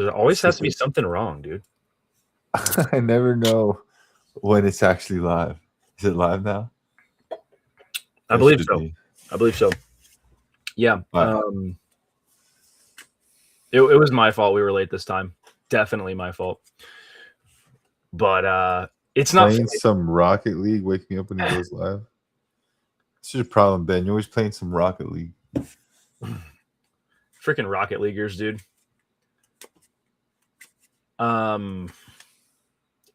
There always has to be something wrong, dude. I never know when it's actually live. Is it live now? I believe so. I believe so. Yeah. Right. It was my fault we were late this time. Definitely my fault. But it's not playing some Rocket League. Wake me up when he goes live. This is your problem, Ben. You're always playing some Rocket League. Freaking Rocket Leaguers, dude.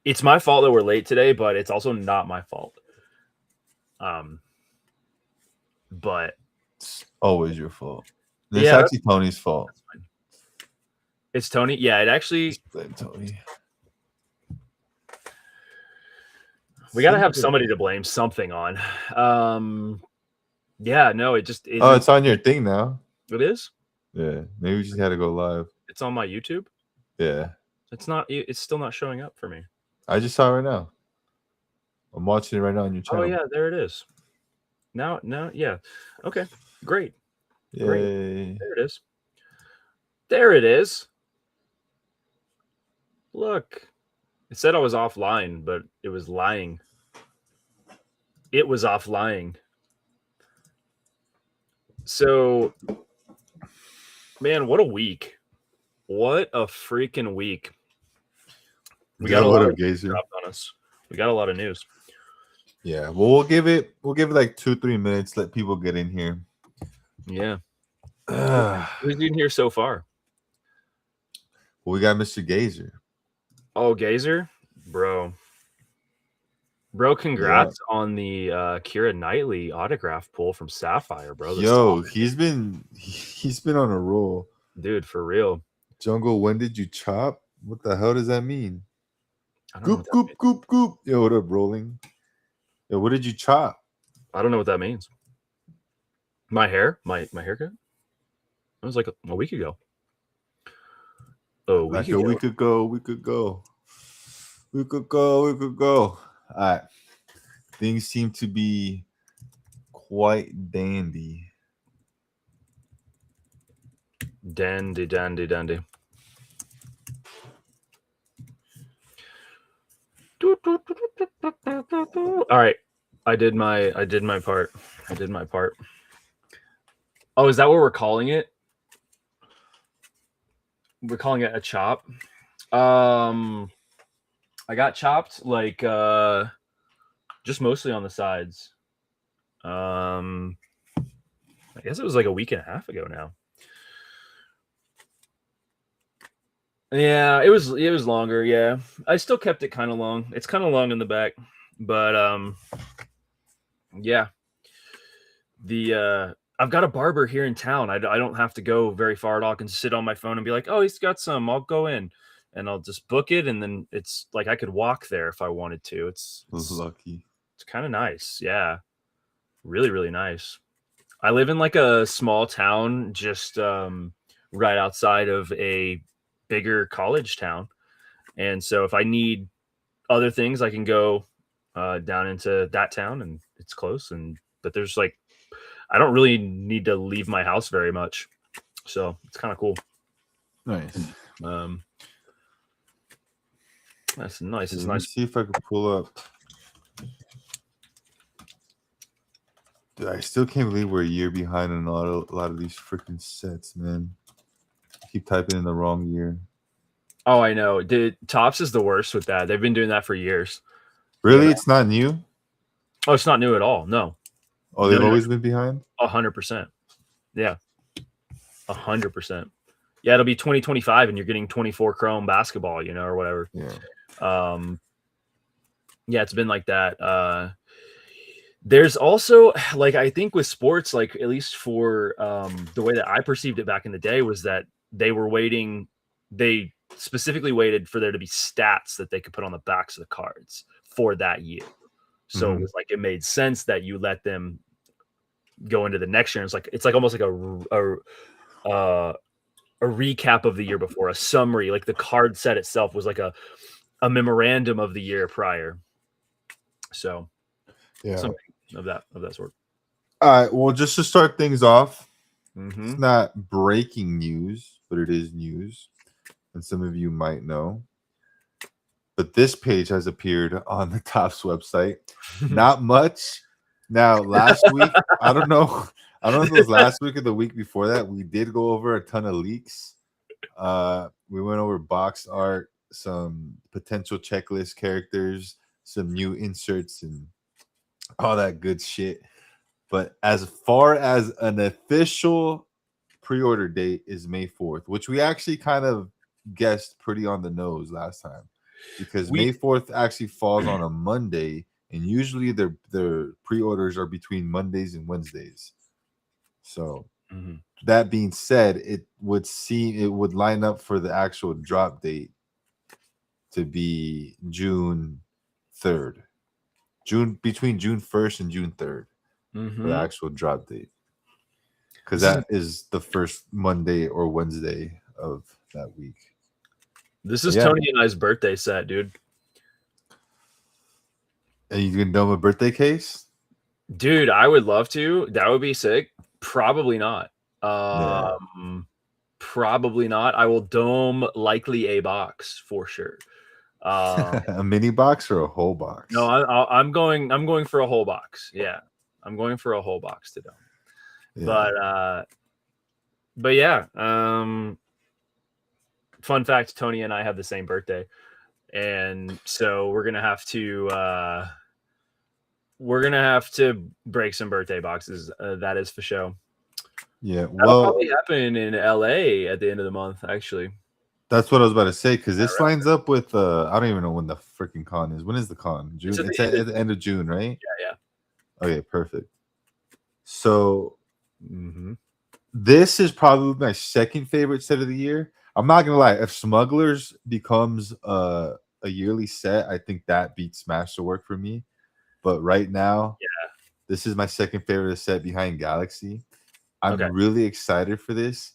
It's my fault that we're late today, but it's also not my fault. But it's always your fault. It's actually Tony's fault. It's Tony. Yeah, it actually. Blame Tony. We got to have somebody to blame something on. Yeah, no, it just isn't. Oh, it's on your thing now. It is? Yeah, maybe we just had to go live. It's on my YouTube? Yeah. It's not. It's still not showing up for me. I just saw it right now. I'm watching it right now on your channel. Oh, yeah, there it is. Now, yeah. Okay, great. Yay. Great. There it is. There it is. Look. It said I was offline, but it was lying. It was offline. So, man, what a week. What a freaking week. We got a lot of news dropped on us. We got a lot of news. Yeah, well, we'll give it like 2-3 minutes. Let people get in here. Yeah. Who's in here so far? Well, we got Mr. Gazer. Oh, Gazer? Bro, congrats on the Keira Knightley autograph pull from Sapphire, bro. Yo, he's been on a roll. Dude, for real. Jungle, when did you chop? What the hell does that mean? Goop. Yo, what up, rolling? Yo, what did you chop? I don't know what that means. My hair? My haircut? It was like a week ago. A week ago. All right. Things seem to be quite dandy. Dandy. All right. I did my part. Oh, is that what we're calling it? We're calling it a chop. I got chopped like just mostly on the sides. I guess it was like a week and a half ago now. Yeah, it was longer, yeah. I still kept it kind of long. It's kind of long in the back, but yeah. I've got a barber here in town. I don't have to go very far at all. I can sit on my phone and be like, "Oh, he's got some. I'll go in." And I'll just book it, and then it's like I could walk there if I wanted to. It's lucky. It's kind of nice, yeah. Really, really nice. I live in like a small town, just right outside of a bigger college town, and so if I need other things, I can go down into that town, and it's close. But there's like, I don't really need to leave my house very much, so it's kind of cool. Nice. That's nice. It's Let me nice. see if I can pull up. Dude, I still can't believe we're a year behind on a lot of these freaking sets, man. I keep typing in the wrong year. Oh, I know. Topps is the worst with that. They've been doing that for years. Really? Yeah. It's not new? Oh, it's not new at all. No. Oh, they've always been behind? 100%. Yeah. 100%. Yeah, it'll be 2025 and you're getting 24 chrome basketball, or whatever. Yeah. Yeah, it's been like that. There's also, like, I think with sports, like, at least for the way that I perceived it back in the day, was that they specifically waited for there to be stats that they could put on the backs of the cards for that year. So it was like, it made sense that you let them go into the next year. And it's like almost like a recap of the year before, a summary. Like the card set itself was like a memorandum of the year prior. So yeah, something of that sort. All right. Well, just to start things off, it's not breaking news, but it is news. and some of you might know. But this page has appeared on the Topps website. Not much. Now, last week, I don't know. I don't know if it was last week or the week before that. We did go over a ton of leaks. We went over box art, some potential checklist characters, some new inserts, and all that good shit. But as far as an official pre-order date is May 4th, which we actually kind of guessed pretty on the nose last time, because May 4th actually falls on a Monday, and usually their pre-orders are between Mondays and Wednesdays. So that being said, it would line up for the actual drop date to be June 3rd. Between June 1st and June 3rd for the actual drop date. Because that is the first Monday or Wednesday of that week. This is Tony and I's birthday set, dude. Are you gonna dome a birthday case? Dude, I would love to. That would be sick. Probably not. Probably not. I will dome likely a box for sure. A mini box or a whole box? No, I'm going for a whole box. Yeah, I'm going for a whole box to dome. Yeah. But yeah. Fun fact: Tony and I have the same birthday, and so we're gonna have to break some birthday boxes. That is for sure. Yeah, that'll probably happen in LA at the end of the month, actually. That's what I was about to say, because this lines up with I don't even know when the freaking con is. When is the con? June. It's at the end of June, right? Yeah. Okay, perfect. So this is probably my second favorite set of the year. I'm not gonna lie. If Smugglers becomes a yearly set, I think that beats Masterwork for me. But right now, this is my second favorite set behind Galaxy. I'm really excited for this.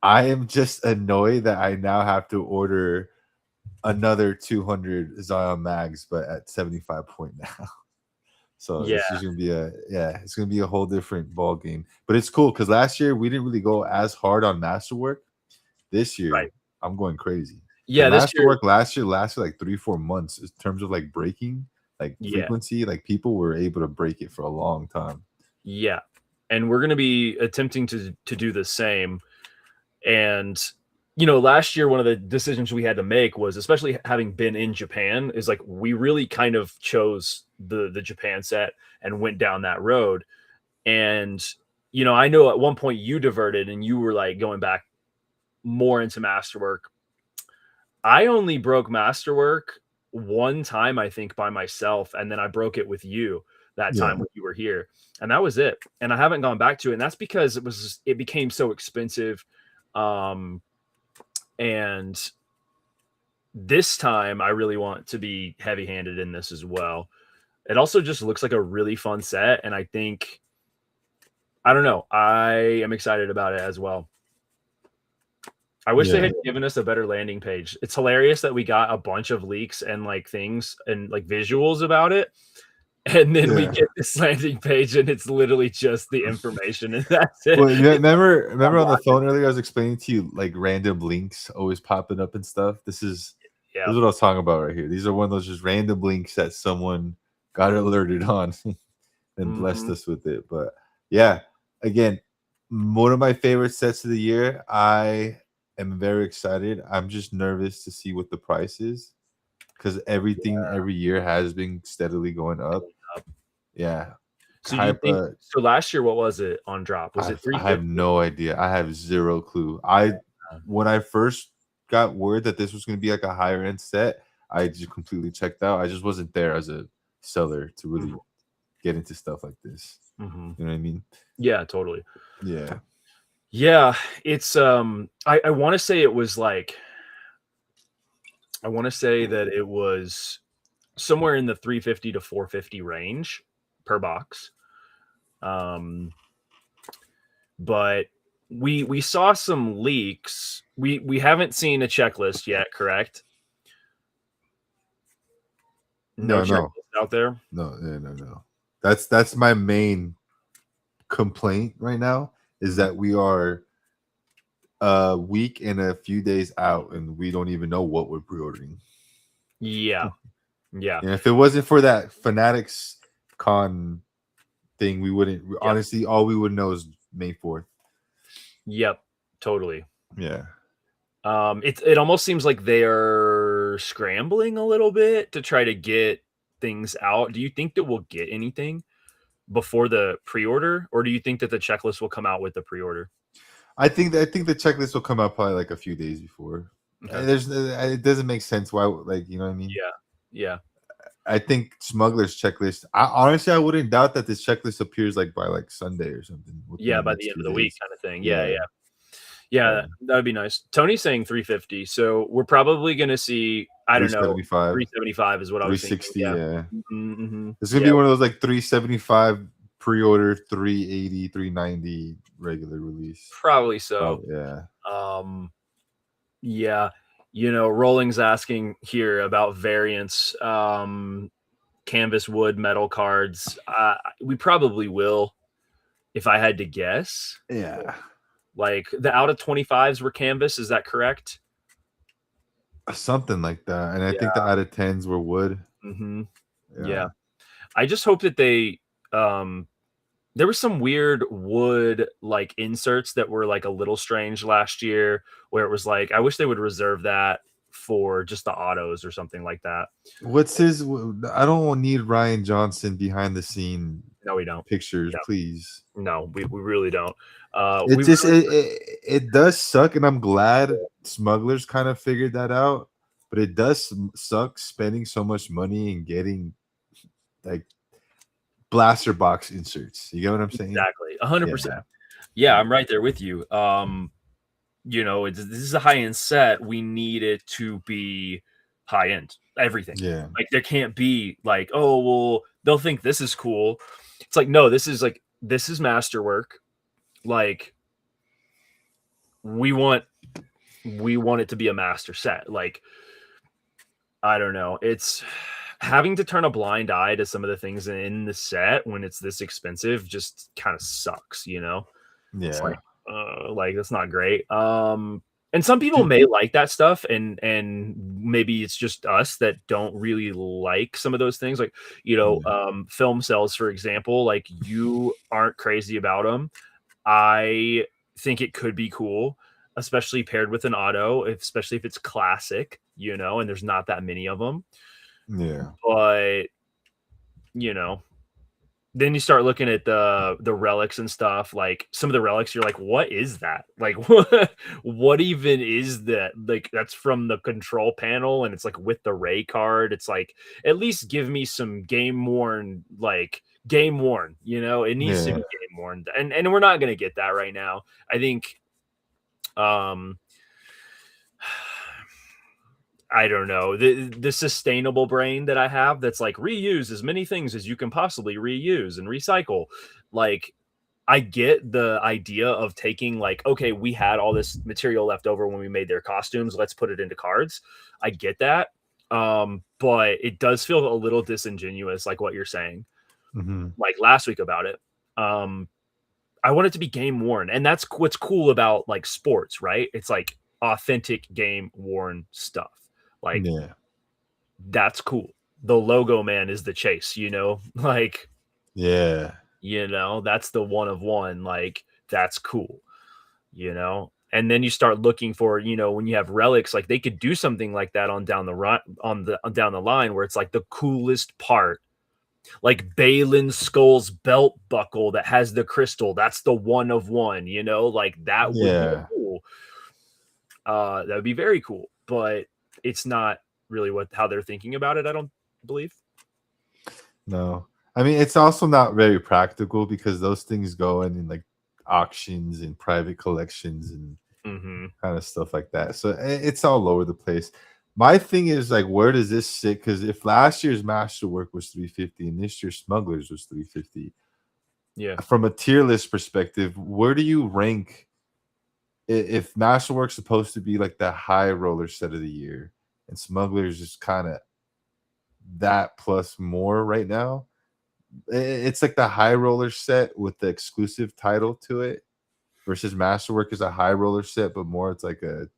I am just annoyed that I now have to order another 200 Zion mags, but at 75 point now. So this is gonna be it's gonna be a whole different ball game. But it's cool because last year we didn't really go as hard on Masterwork. This year, I'm going crazy. Yeah, Masterwork last year lasted like 3-4 months in terms of like breaking, like frequency. Like people were able to break it for a long time. Yeah, and we're gonna be attempting to do the same. And last year, one of the decisions we had to make was, especially having been in Japan, is like we really kind of chose the Japan set and went down that road. And I know at one point you diverted and you were like going back more into Masterwork. I only broke Masterwork one time, I think, by myself, and then I broke it with you that time when you were here, and that was it. And I haven't gone back to it, and that's because it became so expensive. And this time I really want to be heavy-handed in this as well. It also just looks like a really fun set, and I think, I don't know, I am excited about it as well. I wish they had given us a better landing page. It's hilarious that we got a bunch of leaks and like things and like visuals about it, and then we get this landing page and it's literally just the information, and that's it. Well, remember on the phone earlier I was explaining to you like random links always popping up and stuff. This is what I was talking about right here. These are one of those just random links that someone got alerted on and blessed us with it. But yeah, again, one of my favorite sets of the year. I am very excited. I'm just nervous to see what the price is, because everything every year has been steadily going up. Yeah. So so last year, what was it on drop? Was it 350? I have no idea. I have zero clue. When I first got word that this was going to be like a higher end set, I just completely checked out. I just wasn't there as a seller to really get into stuff like this. You know what I mean? Yeah, totally. Yeah. It's I want to say it was like, I want to say that it was somewhere in the 350 to 450 range per box. But we saw some leaks. We haven't seen a checklist yet, correct? No checklist out there. No. That's my main complaint right now, is that we are a week and a few days out, and we don't even know what we're pre-ordering. Yeah. Yeah. And if it wasn't for that Fanatics Con thing, we wouldn't. Yep. Honestly, all we would know is May 4th. Yep. Totally. Yeah. It almost seems like they are scrambling a little bit to try to get things out. Do you think that we'll get anything before the pre-order, or do you think that the checklist will come out with the pre-order? I think the checklist will come out probably like a few days before. Okay. There's it doesn't make sense why, like, you know what I mean? Yeah. Yeah. I think Smuggler's checklist. Honestly, I wouldn't doubt that this checklist appears like by like Sunday or something. Yeah, by the end of the week kind of thing. Yeah, that'd be nice. Tony's saying 350, so we're probably gonna see, I don't know, 375 is what I was thinking. 360, yeah. Mm-hmm. It's gonna be one of those like 375 pre-order, 380, 390 regular release. Probably so. Yeah. Yeah. Rolling's asking here about variants, canvas, wood, metal cards. We probably will, if I had to guess. Yeah. Like the out of 25s were canvas, is that correct? Something like that. And I think the out of 10s were wood. Mm-hmm. Yeah. I just hope that they there was some weird wood like inserts that were like a little strange last year, where it was like, I wish they would reserve that for just the autos or something like that. What's his? I don't need Ryan Johnson behind the scene. No, we don't. Pictures, no. Please. No, we really don't. It does suck, and I'm glad Smugglers kind of figured that out. But it does suck spending so much money and getting like blaster box inserts. You get what I'm saying? Exactly, 100%. Yeah, I'm right there with you. This is a high end set. We need it to be high end. Everything. Yeah. Like there can't be like, oh well, they'll think this is cool. It's like, no, this is masterwork. Like we want it to be a master set. Like, I don't know. It's having to turn a blind eye to some of the things in the set when it's this expensive just kind of sucks, Yeah. It's like that's not great. And some people may like that stuff, and maybe it's just us that don't really like some of those things. Like, film cells, for example, like you aren't crazy about them. I think it could be cool, especially paired with an auto, especially if it's classic, and there's not that many of them. Yeah. But, then you start looking at the relics and stuff. Like some of the relics, you're like, what is that? Like, what even is that? Like, that's from the control panel, and it's like with the Ray card. It's like, at least give me some game worn. It needs to be game worn, and we're not gonna get that right now. I think, I don't know, the sustainable brain that I have that's like, reuse as many things as you can possibly reuse and recycle. Like, I get the idea of taking like, okay, we had all this material left over when we made their costumes, let's put it into cards. I get that. But it does feel a little disingenuous, like what you're saying, like last week about it. I want it to be game worn, and that's what's cool about like sports, right? It's like authentic game worn stuff. Like, that's cool. The logo man is the chase, like, that's the one of one. Like, that's cool, and then you start looking for, when you have relics, like they could do something like that on down the line, where it's like the coolest part, like Balin Skull's belt buckle that has the crystal. That's the one of one, like that would be cool. That would be very cool, but it's not really how they're thinking about it, I don't believe. No, I mean, it's also not very practical because those things go in like auctions and private collections and kind of stuff like that. So it's all over the place. My thing is like, where does this sit? Because if last year's Masterwork was 350 and this year's Smugglers was 350, from a tier list perspective, where do you rank if Masterwork's supposed to be like the high roller set of the year and Smugglers is kind of that plus more right now? It's like the high roller set with the exclusive title to it. versus Masterwork is a high roller set, but more it's like a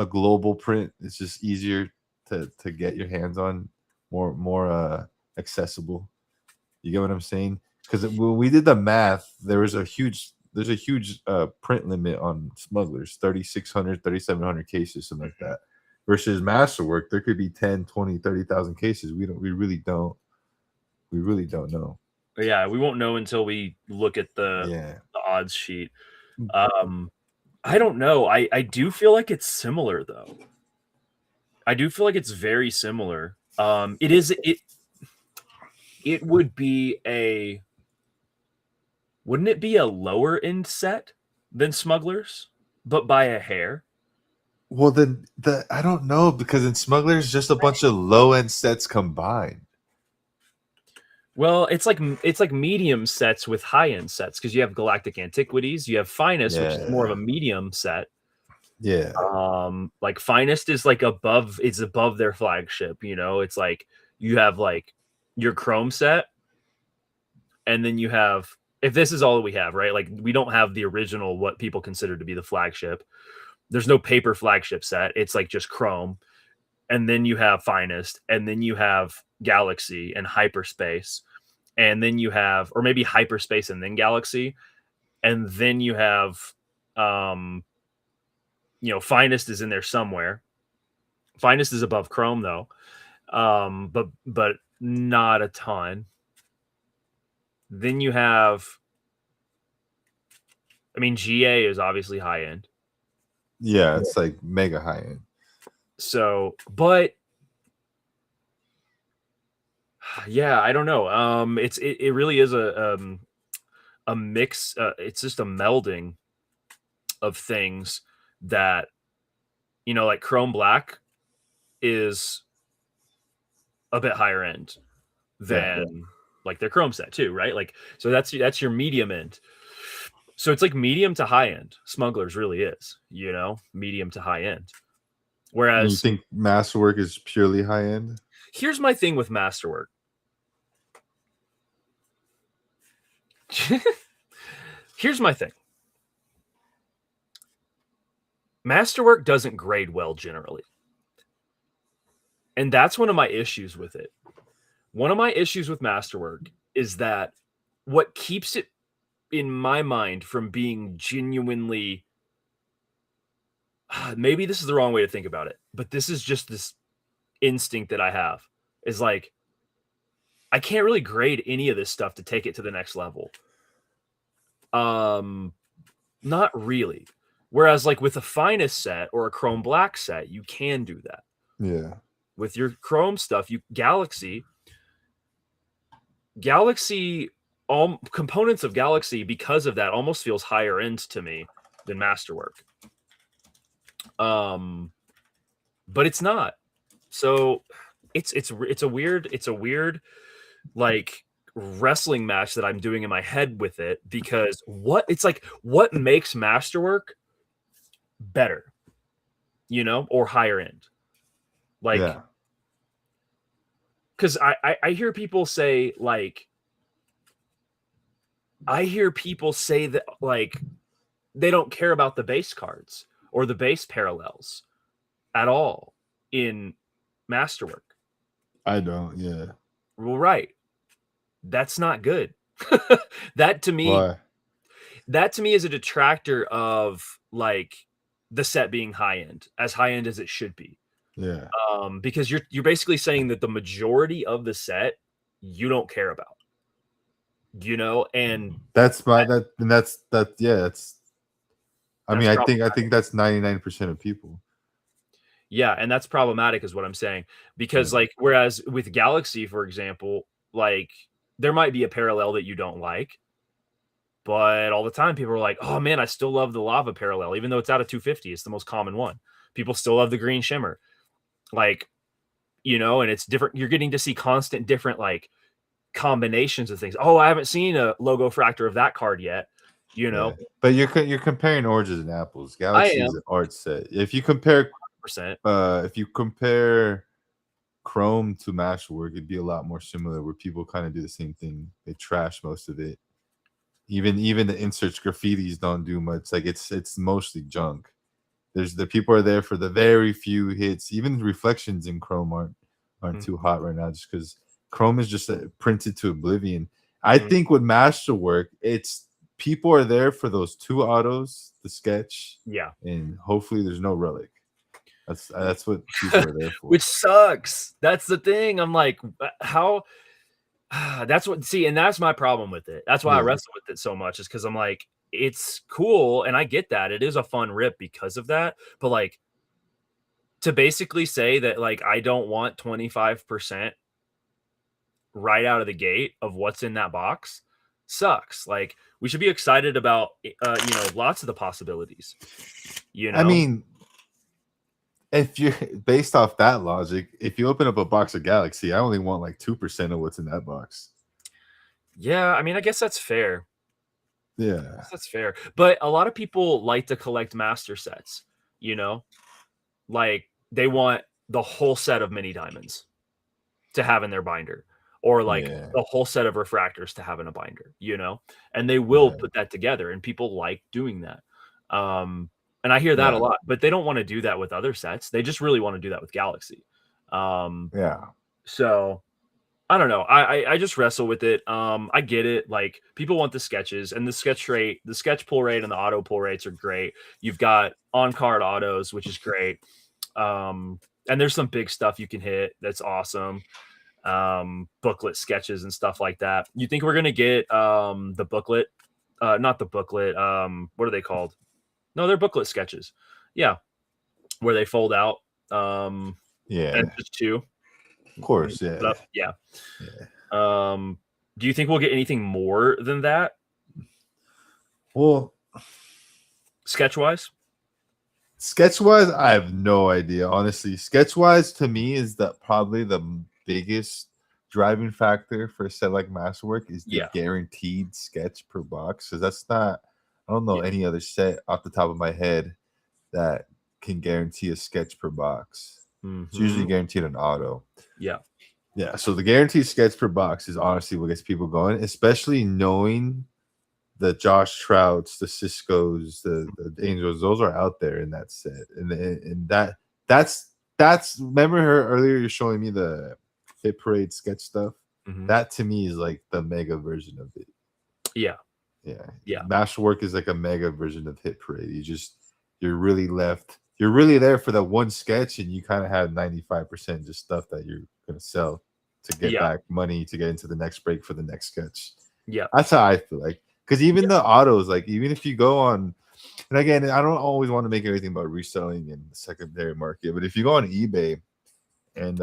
global print. It's just easier to get your hands on, more accessible. You get what I'm saying? Because when we did the math, there's a huge print limit on smugglers, 3,600, 3,700 cases, something like that. Versus Masterwork, there could be 10, 20, 30,000 cases. We really don't know. But yeah, we won't know until we look at the odds sheet. I don't know. I do feel like it's similar though. I do feel like it's very similar. It would be wouldn't it be a lower end set than Smugglers, but by a hair? Well, then I don't know, because in Smugglers just a bunch of low end sets combined. Well, it's like medium sets with high end sets, because you have Galactic Antiquities, you have Finest, which is more of a medium set. Yeah. Like Finest is like above their flagship, you know. It's like you have like your Chrome set, and then you have, if this is all that we have, right? Like we don't have the original, what people consider to be the flagship. There's no paper flagship set. It's like just Chrome. And then you have Finest, and then you have Galaxy and Hyperspace. And then you have, or maybe Hyperspace and then Galaxy. And then you have, Finest is in there somewhere. Finest is above Chrome though. But not a ton. Then you have, GA is obviously high end. Yeah, it's like mega high end. So, but yeah, I don't know. It really is a mix. It's just a melding of things that, like Chrome Black is a bit higher end than like their Chrome set too, right? Like, so that's your medium end. So it's like medium to high end. Smugglers really is, medium to high end. Whereas, you think Masterwork is purely high end? Here's my thing with Masterwork. Here's my thing. Masterwork doesn't grade well generally. And that's one of my issues with it. One of my issues with Masterwork is that what keeps it, in my mind, from being genuinely, maybe this is the wrong way to think about it, but this is just this instinct that I have, is like, I can't really grade any of this stuff to take it to the next level. Not really. Whereas like with a Finest set or a Chrome Black set, you can do that. Yeah. With your Chrome stuff, Galaxy, all components of Galaxy, because of that, almost feels higher end to me than Masterwork. But it's not. So it's a weird like wrestling match that I'm doing in my head with it, because what makes Masterwork better, or higher end? Like, because I hear people say that like they don't care about the base cards or the base parallels at all in Masterwork. I don't. Yeah. Well, right. That's not good. That to me is a detractor of like the set being high end as it should be. Yeah. Because you're basically saying that the majority of the set you don't care about, and that's I think that's 99% of people. Yeah, and that's problematic is what I'm saying, because like, whereas with Galaxy, for example, like there might be a parallel that you don't like, but all the time people are like, oh man, I still love the lava parallel, even though it's out of 250. It's the most common one. People still love the green shimmer. Like, and it's different. You're getting to see constant different like combinations of things. Oh, I haven't seen a logo fractor of that card yet, But you're comparing oranges and apples. Galaxy is an art set. If you compare Chrome to Masterwork, it'd be a lot more similar, where people kind of do the same thing. They trash most of it. Even the inserts graffitis don't do much. Like it's mostly junk. There's the people are there for the very few hits. Even the reflections in Chrome aren't too hot right now, just because Chrome is just printed to oblivion. I think with Masterwork, it's people are there for those two autos, the sketch, Yeah. and hopefully there's no relic. That's what people are there for. Which sucks. That's the thing. I'm like, how? That's what. See, and that's my problem with it. That's why I wrestle with it so much. Is because I'm like, it's cool, and I get that it is a fun rip because of that. But like, to basically say that like I don't want 25% right out of the gate of what's in that box sucks. Like, we should be excited about lots of the possibilities. I mean, if you're based off that logic, if you open up a box of Galaxy, I only want like 2% of what's in that box. Yeah, I mean, I guess that's fair. Yeah, That's fair. But a lot of people like to collect master sets, like they want the whole set of mini diamonds to have in their binder, or like the whole set of refractors to have in a binder, and they will put that together, and people like doing that. And I hear that a lot, but they don't want to do that with other sets. They just really want to do that with Galaxy. So I don't know. I just wrestle with it. I get it. Like, people want the sketches, and the sketch pull rate and the auto pull rates are great. You've got on card autos, which is great. And there's some big stuff you can hit. That's awesome. Booklet sketches and stuff like that. You think we're going to get the booklet, not the booklet. What are they called? No, they're booklet sketches. Yeah. Where they fold out. And just two. Of course, yeah. Yeah. Do you think we'll get anything more than that? Well, sketch-wise, I have no idea. Honestly, sketch-wise to me is probably the biggest driving factor for a set like Masterwork is the guaranteed sketch per box. Because that's not, I don't know any other set off the top of my head that can guarantee a sketch per box. It's usually guaranteed an auto. Yeah. So the guaranteed sketch per box is honestly what gets people going, especially knowing the Josh Trouts, the Ciscos, the Angels. Those are out there in that set, and that's remember her earlier. You're showing me the Hit Parade sketch stuff. That to me is like the mega version of it. Yeah. Masterwork is like a mega version of Hit Parade. You're really there for that one sketch, and you kind of have 95% just stuff that you're gonna sell to get back money to get into the next break for the next sketch. Yeah, that's how I feel like. Because even the autos, like even if you go on, and again, I don't always want to make everything about reselling in the secondary market, but if you go on eBay and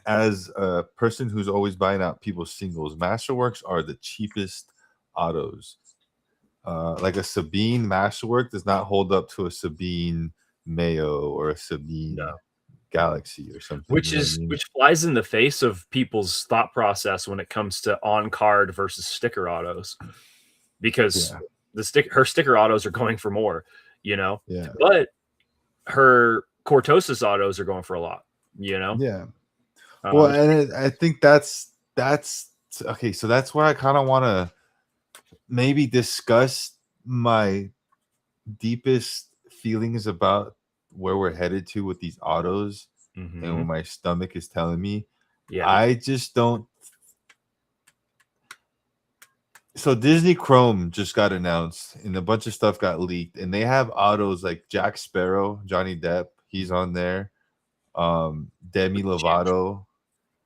as a person who's always buying out people's singles, Masterworks are the cheapest autos. Like a Sabine Masterwork does not hold up to a Sabine Mayo or a Sabine Galaxy or something. Which flies in the face of people's thought process when it comes to on card versus sticker autos, because her sticker autos are going for more, but her Cortosis autos are going for a lot, Well, and I think that's okay. So that's where I kind of want to maybe discuss my deepest feelings about where we're headed to with these autos, and when my stomach is telling me, I just don't. So Disney Chrome just got announced, and a bunch of stuff got leaked, and they have autos like Jack Sparrow, Johnny Depp, he's on there. Demi Lovato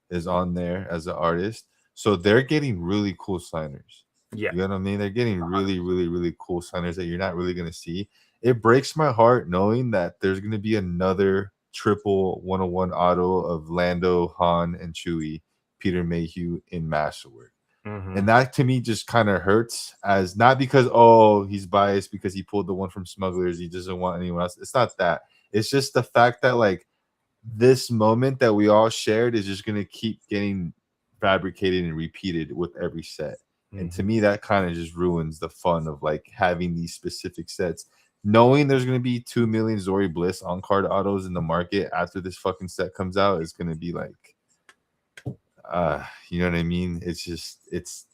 is on there as an artist, so they're getting really cool signers. You know what I mean? They're getting really, really, really cool signers that you're not really going to see. It breaks my heart knowing that there's going to be another triple 101 auto of Lando, Han, and Chewie, Peter Mayhew in Masterwork. And that to me just kind of hurts, as not because, he's biased because he pulled the one from Smugglers, he doesn't want anyone else. It's not that. It's just the fact that like this moment that we all shared is just going to keep getting fabricated and repeated with every set. And to me, that kind of just ruins the fun of like having these specific sets. Knowing there's going to be 2 million Zori Bliss on card autos in the market after this fucking set comes out is going to be like, You know what I mean? It's just it's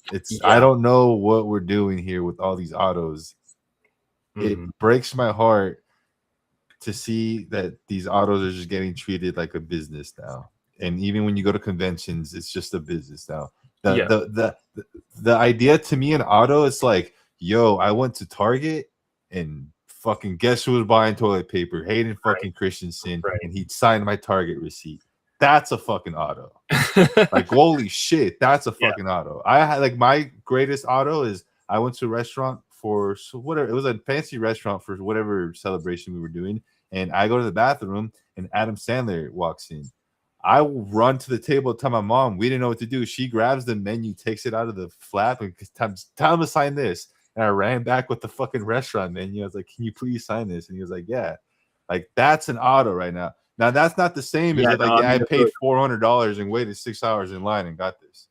I Yeah. don't know what we're doing here with all these autos. It Mhm. breaks my heart to see that these autos are just getting treated like a business now. And even when you go to conventions, it's just a business now. The Yeah. the the the, the idea to me in auto is like, yo, I went to Target and fucking guess who was buying toilet paper? Hayden Right. fucking Christensen, Right. and he signed my Target receipt. That's a fucking auto. Like, holy shit, that's a Yeah. fucking auto. I had like my greatest auto is I went to a restaurant for whatever, it was a fancy restaurant for whatever celebration we were doing, and I go to the bathroom and Adam Sandler walks in. I run to the table, tell my mom we didn't know what to do. She grabs the menu, takes it out of the flap, and tell him to sign this. And I ran back with the fucking restaurant menu. I was like, "Can you please sign this?" And he was like, "Yeah." Like, that's an auto right now. Now that's not the same as Yeah. if, No, like, I yeah, mean, I paid $400 and waited 6 hours in line and got this.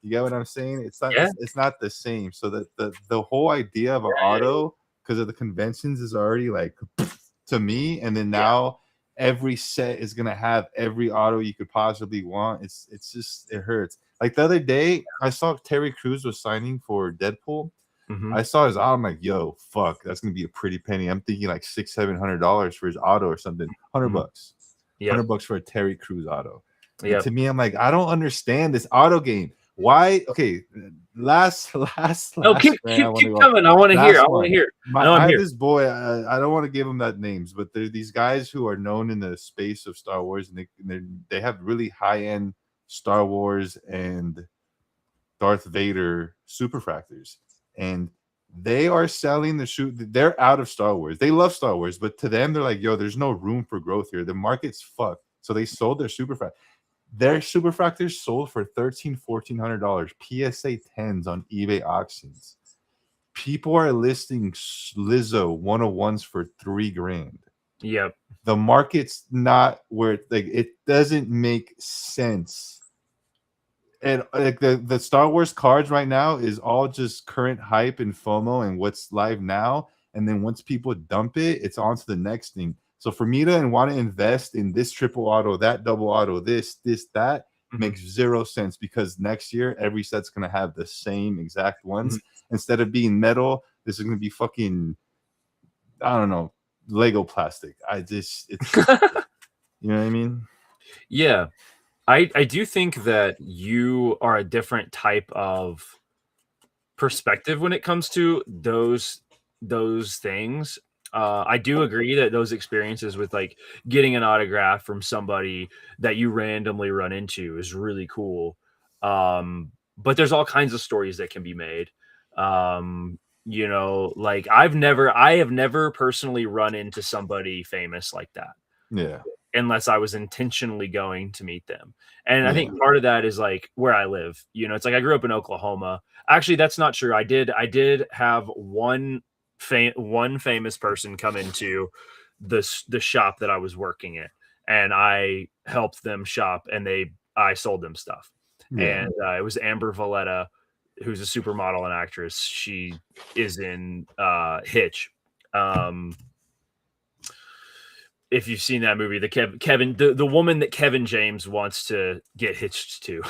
You get what I'm saying? It's not. yeah. It's not the same. So that the whole idea of an Yeah. auto because of the conventions is already like to me. And then Yeah. now every set is gonna have every auto you could possibly want. It's just it hurts. Like the other day, I saw Terry Crews was signing for Deadpool. Mhm. I saw his auto. I'm like, yo, fuck, that's gonna be a pretty penny. I'm thinking like $600-700 for his auto or something. hundred Mhm. bucks, Yep. $100 for a Terry Crews auto. And Yep. to me, I'm like, I don't understand this auto game. Why? Okay, last, last, No, last man. I want to keep go. coming. I want to hear. Last I want to one. hear. I know I I'm have here. this boy. I don't want to give him that names, but they're these guys who are known in the space of Star Wars, and they have really high end Star Wars and Darth Vader superfractors, and they are selling the shoot. They're out of Star Wars. They love Star Wars, but to them, they're like, "Yo, there's no room for growth here. The market's fucked." So they sold their superfractor. Their superfractors sold for $1,300-1,400 PSA 10s on eBay auctions. People are listing Lizzo 101s for 3 grand. Yep. The market's not where like it doesn't make sense. And like the Star Wars cards right now is all just current hype and FOMO and what's live now. And then once people dump it, it's on to the next thing. So for me to want to invest in this triple auto, that double auto, that Mhm. makes zero sense because next year every set's gonna have the same exact Mhm. ones. Instead of being metal, this is gonna be fucking, I don't know, Lego plastic. I just it's you know what I mean? Yeah. I do think that you are a different type of perspective when it comes to those things. I do agree that those experiences with like getting an autograph from somebody that you randomly run into is really cool. But there's all kinds of stories that can be made. Like I have never personally run into somebody famous like that Yeah, unless I was intentionally going to meet them. And I yeah. think part of that is like where I live. It's like I grew up in Oklahoma. Actually, that's not true. I did have one famous person come into the shop that I was working at, and I helped them shop, and I sold them stuff. Yeah. And it was Amber Valletta, who's a supermodel and actress. She is in Hitch. Um, if you've seen that movie, the woman that Kevin James wants to get hitched to.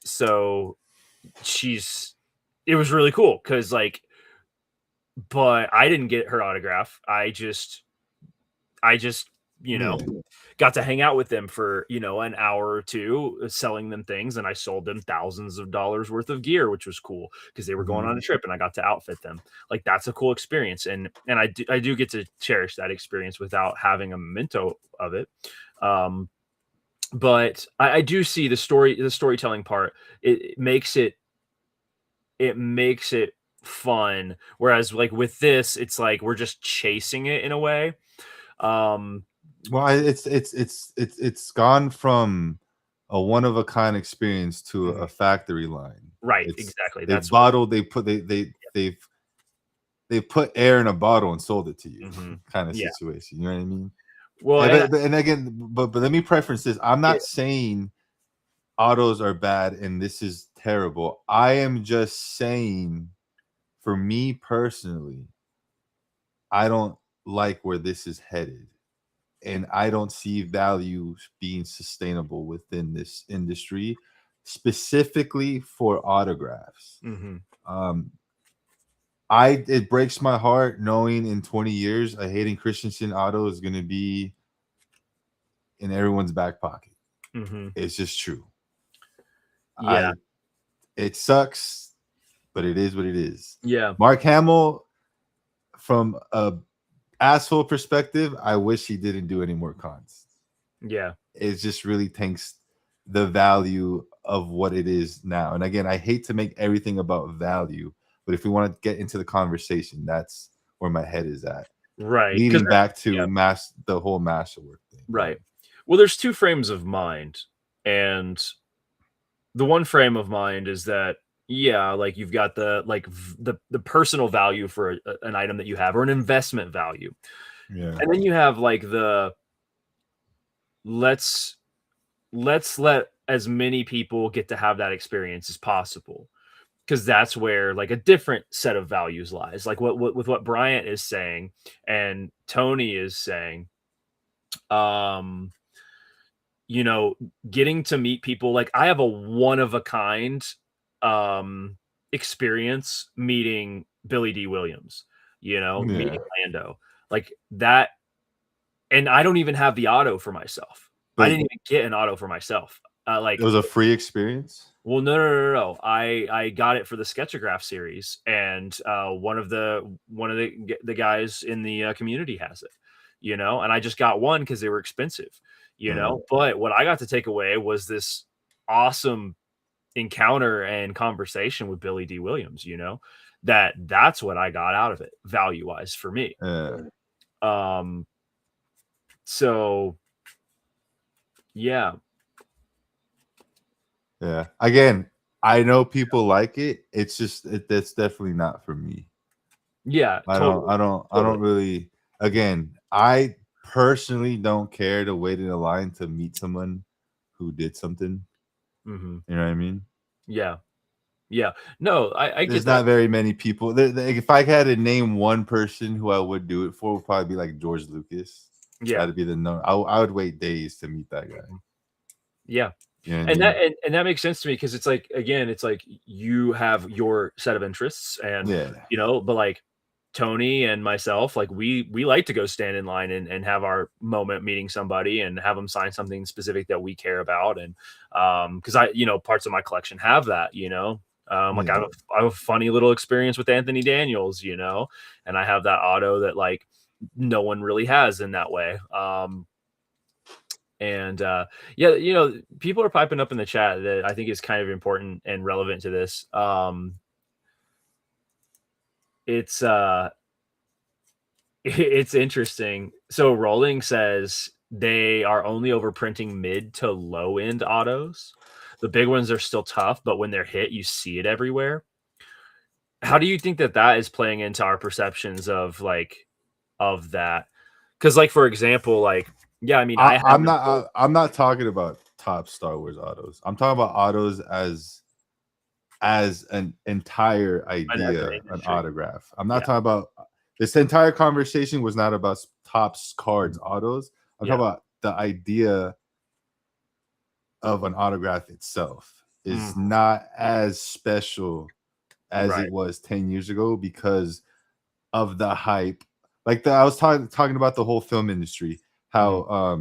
So she's it was really cool because but I didn't get her autograph. I just you know Yeah. got to hang out with them for an hour or two, selling them things, and I sold them thousands of dollars worth of gear, which was cool because they were going Mhm. on a trip and I got to outfit them. Like, that's a cool experience, and I do get to cherish that experience without having a memento of it. um but I do see the storytelling part. It makes it fun, whereas like with this it's like we're just chasing it in a way. um Well, it's gone from a one of a kind experience to mhm. a factory line. Right, It's exactly. they've That's what. bottled, they've put air in a bottle and sold it to you, Mhm. kind of Yeah. situation. You know what I mean? Well, And, and and again, but let me preference this. I'm yeah. not saying autos are bad and this is terrible. I am just saying, for me personally, I don't like where this is headed. and I don't see value being sustainable within this industry, specifically for autographs. Mm-hmm. Um, it breaks my heart knowing in 20 years a Hayden Christensen auto is going to be in everyone's back pocket. Mm-hmm. It's just true. Yeah. It sucks, but it is what it is. Yeah. Mark Hamill, from a asshole perspective, I wish he didn't do any more cons. Yeah. It just really tanks the value of what it is now. And again, I hate to make everything about value, but if we want to get into the conversation, that's where my head is at. Right. Leading back to Yeah. the whole masterwork thing. Right. Well, there's two frames of mind, and the one frame of mind is that, yeah, like you've got the like the personal value for an item that you have, or an investment value, Yeah. and then you have like the let's let as many people get to have that experience as possible, because that's where like a different set of values lies, like what with what Bryant is saying and Tony is saying. um you know, getting to meet people, like I have a one of a kind experience meeting Billy D. Williams, you know, meeting Lando, like that. And I don't even have the auto for myself. I But didn't even get an auto for myself. Like, it was a free experience. well, no. I got it for the Sketchograph series, and one of the guys in the community has it, you know, and I just got one because they were expensive, you know. But what I got to take away was this awesome encounter and conversation with Billy D. Williams, you know, that's what I got out of it, value wise, for me. So yeah. Yeah. Again, I know people like it. It's just that's definitely not for me. Yeah, I totally. don't really. Again, I personally don't care to wait in a line to meet someone who did something. Mm-hmm. You know what I mean? Yeah. Yeah. No, I get There's that. not very many people. If I had to name one person who I would do it for, would probably be like George Lucas. Yeah. That'd be the no. I would wait days to meet that guy. Yeah. You know what I And mean? that makes sense to me, because it's like, again, it's like you have your set of interests, and Yeah. you know, but like Tony and myself, like we like to go stand in line and have our moment meeting somebody and have them sign something specific that we care about. And because I, you know, parts of my collection have that, you know. Like I have a funny little experience with Anthony Daniels, you know, and I have that auto that like no one really has in that way. And yeah, you know, people are piping up in the chat that I think is kind of important and relevant to this. It's it's interesting. So Rolling says they are only overprinting mid to low end autos. The big ones are still tough, but when they're hit, you see it everywhere. How do you think that is playing into our perceptions of that? Because like, for example, like, yeah, I mean, I'm not talking about top Star Wars autos. I'm talking about autos as an entire idea, an autograph. I'm not talking about this entire conversation was not about top cards autos. I'm talking about the idea of an autograph itself is not as special as it was 10 years ago because of the hype. Like I was talking about the whole film industry, how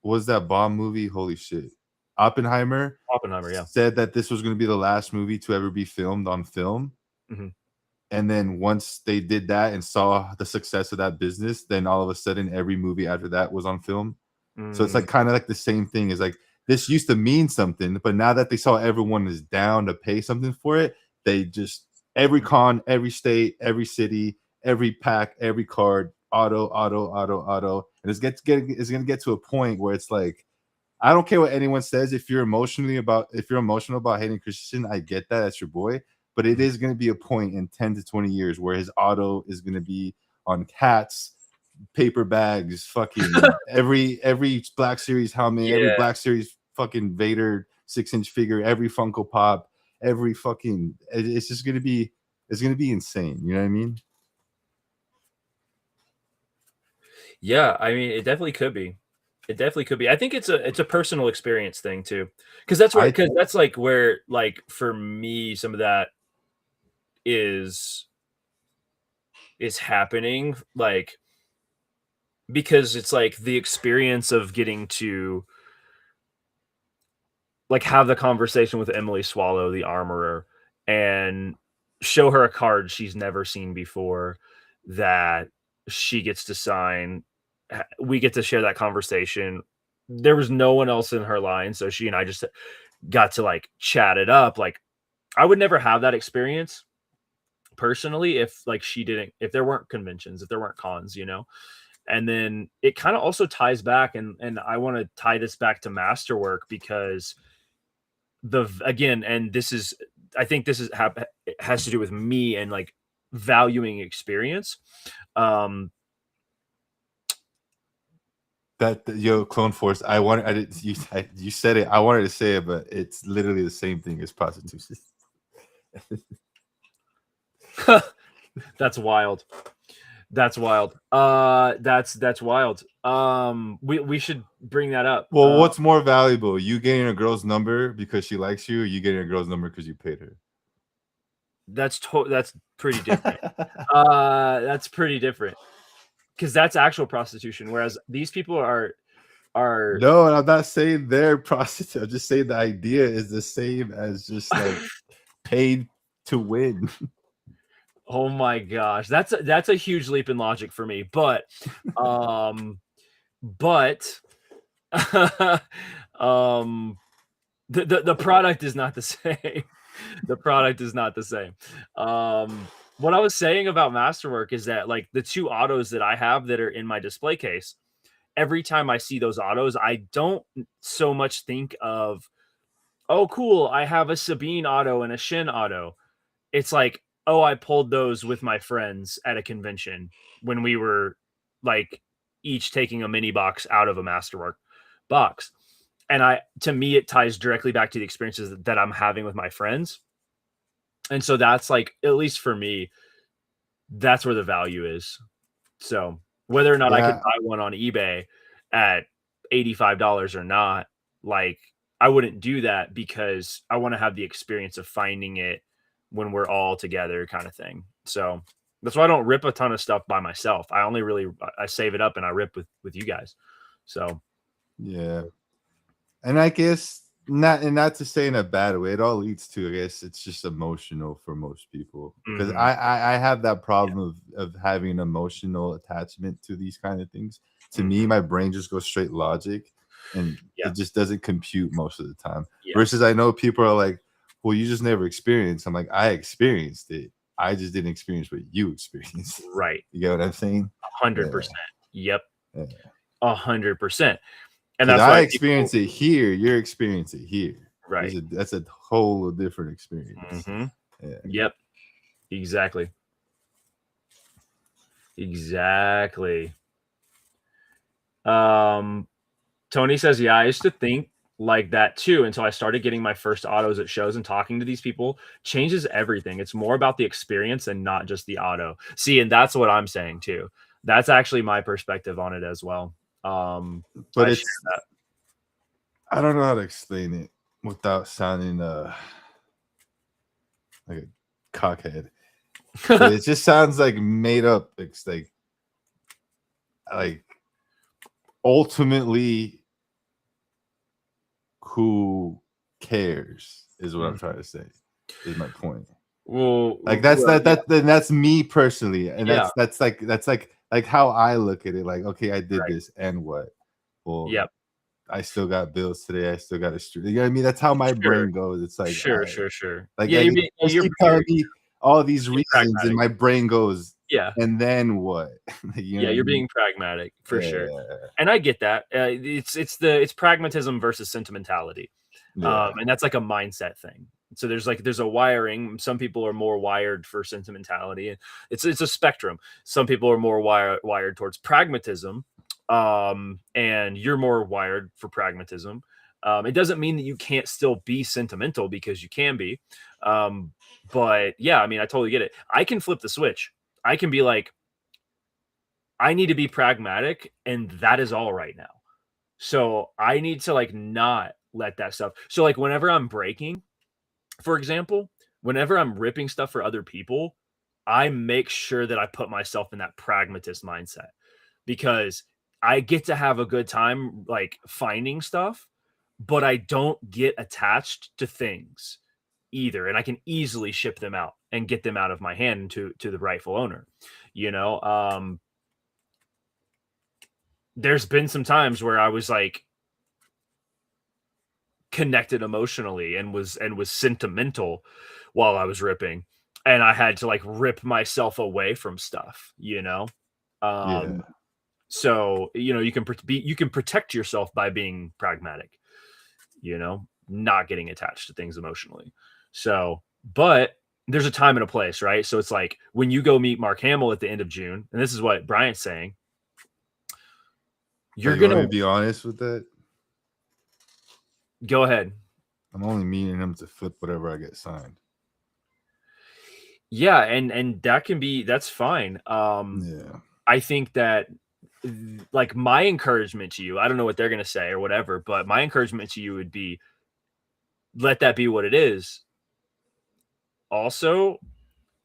what was that bomb movie? Holy shit. Oppenheimer, yeah, said that this was going to be the last movie to ever be filmed on film. And then once they did that and saw the success of that business, then all of a sudden every movie after that was on film. So it's like kind of like the same thing. Is like this used to mean something, but now that they saw everyone is down to pay something for it, they just every con, every state, every city, every pack, every card, auto, and it's gonna get to a point where it's like, I don't care what anyone says. If you're emotional about Hayden Christensen, I get that. That's your boy. But it is going to be a point in 10 to 20 years where his auto is going to be on cats, paper bags, fucking every Black Series helmet, every Black Series fucking Vader 6-inch figure, every Funko Pop, every fucking. It's just going to be. It's going to be insane. You know what I mean? Yeah, I mean, it definitely could be. It definitely could be. I think it's a personal experience thing too, because I that's like where like for me some of that is is happening like because it's like the experience of getting to like have the conversation with Emily Swallow, the armorer, and show her a card she's never seen before that she gets to sign. We get to share that conversation. There was no one else in her line, so she and I just got to like chat it up. Like I would never have that experience personally if like she didn't if there weren't conventions, if there weren't cons, you know. And then it kind of also ties back and I want to tie this back to masterwork because again, and this is I think this is it has to do with me and like valuing experience. Um Yo, Clone Force. I did you said it. I wanted to say it, but it's literally the same thing as prostitution. that's wild. That's wild. That's wild. We should bring that up. Well, what's more valuable? You getting a girl's number because she likes you, or you getting a girl's number because you paid her? That's pretty different. That's pretty different because that's actual prostitution, whereas these people are No, I'm not saying they're prostitute. I'm just saying the idea is the same as just like paid to win. oh my gosh, that's a huge leap in logic for me. But um, the product is not the same. The product is not the same. What I was saying about Masterwork is that like the two autos that I have that are in my display case, every time I see those autos, I don't so much think of, oh, cool, I have a Sabine auto and a Shin auto. It's like, oh, I pulled those with my friends at a convention when we were like each taking a mini box out of a Masterwork box. And to me, it ties directly back to the experiences that I'm having with my friends. And so that's like, at least for me, that's where the value is. So whether or not I could Yeah, buy one on eBay at $85 or not, like I wouldn't do that because I want to have the experience of finding it when we're all together kind of thing. So that's why I don't rip a ton of stuff by myself. I only really I save it up and I rip with you guys. So yeah. And I guess not to say in a bad way. It all leads to, I guess, it's just emotional for most people because mhm. I have that Yeah. problem of having an emotional attachment to these kind of things. To me, Mhm. my brain just goes straight logic, and Yeah. it just doesn't compute most of the time. Yeah. Versus, I know people are like, "Well, you just never experienced." I'm like, I experienced it. I just didn't experience what you experienced. Right. You get what I'm saying? Yeah, 100%. Yep. yeah. 100%. And Because that's I why people experience it here, you're experiencing it here. right. That's a whole different experience. Mhm. Yeah. Yep. Exactly. Exactly. Um, Tony says, "Yeah, I used to think like that too until I started getting my first autos at shows and talking to these people changes everything. It's more about the experience and not just the auto." See, and that's what I'm saying too. That's actually my perspective on it as well. But I share it's that. I don't know how to explain it without sounding like a cockhead. But it just sounds like made up. It's like ultimately who cares is what I'm trying Mhm. to say. Is my point. Like Yeah, that's me personally, and yeah, that's like how I look at it. Like, okay, I did right. this, and what? Well, Yep. I still got bills today. I still got a street. You know what I mean? That's how my Sure. brain goes. It's like, all Sure, right, sure, sure. like Yeah, like you're it being just keep telling me all these being reasons, and pragmatic. my brain goes, Yeah. and then what? You know Yeah, what I you're mean? being pragmatic for sure. Yeah, And I get that. It's pragmatism versus sentimentality. yeah, And that's like a mindset thing. So there's a wiring. Some people are more wired for sentimentality. And it's a spectrum. Some people are more wired towards pragmatism. And you're more wired for pragmatism. It doesn't mean that you can't still be sentimental because you can be. Um, but yeah, I mean, I totally get it. I can flip the switch. I can be like, I need to be pragmatic, and that is all right now. So I need to like not let that stuff. So like whenever I'm breaking, for example, whenever I'm ripping stuff for other people, I make sure that I put myself in that pragmatist mindset because I get to have a good time like finding stuff, but I don't get attached to things either, and I can easily ship them out and get them out of my hand to the rightful owner. You know, there's been some times where I was like connected emotionally and was sentimental while I was ripping, and I had to like rip myself away from stuff, you know. Yeah. So you know you can protect yourself by being pragmatic, you know, not getting attached to things emotionally. So, but there's a time and a place, right? So it's like when you go meet Mark Hamill at the end of June, and this is what Bryant's saying, So you're you want me gonna to be honest with that? go ahead. I'm only meeting him to flip whatever I get signed. Yeah, and that's fine. Yeah. I think that like my encouragement to you, I don't know what they're gonna say or whatever, but my encouragement to you would be let that be what it is. Also,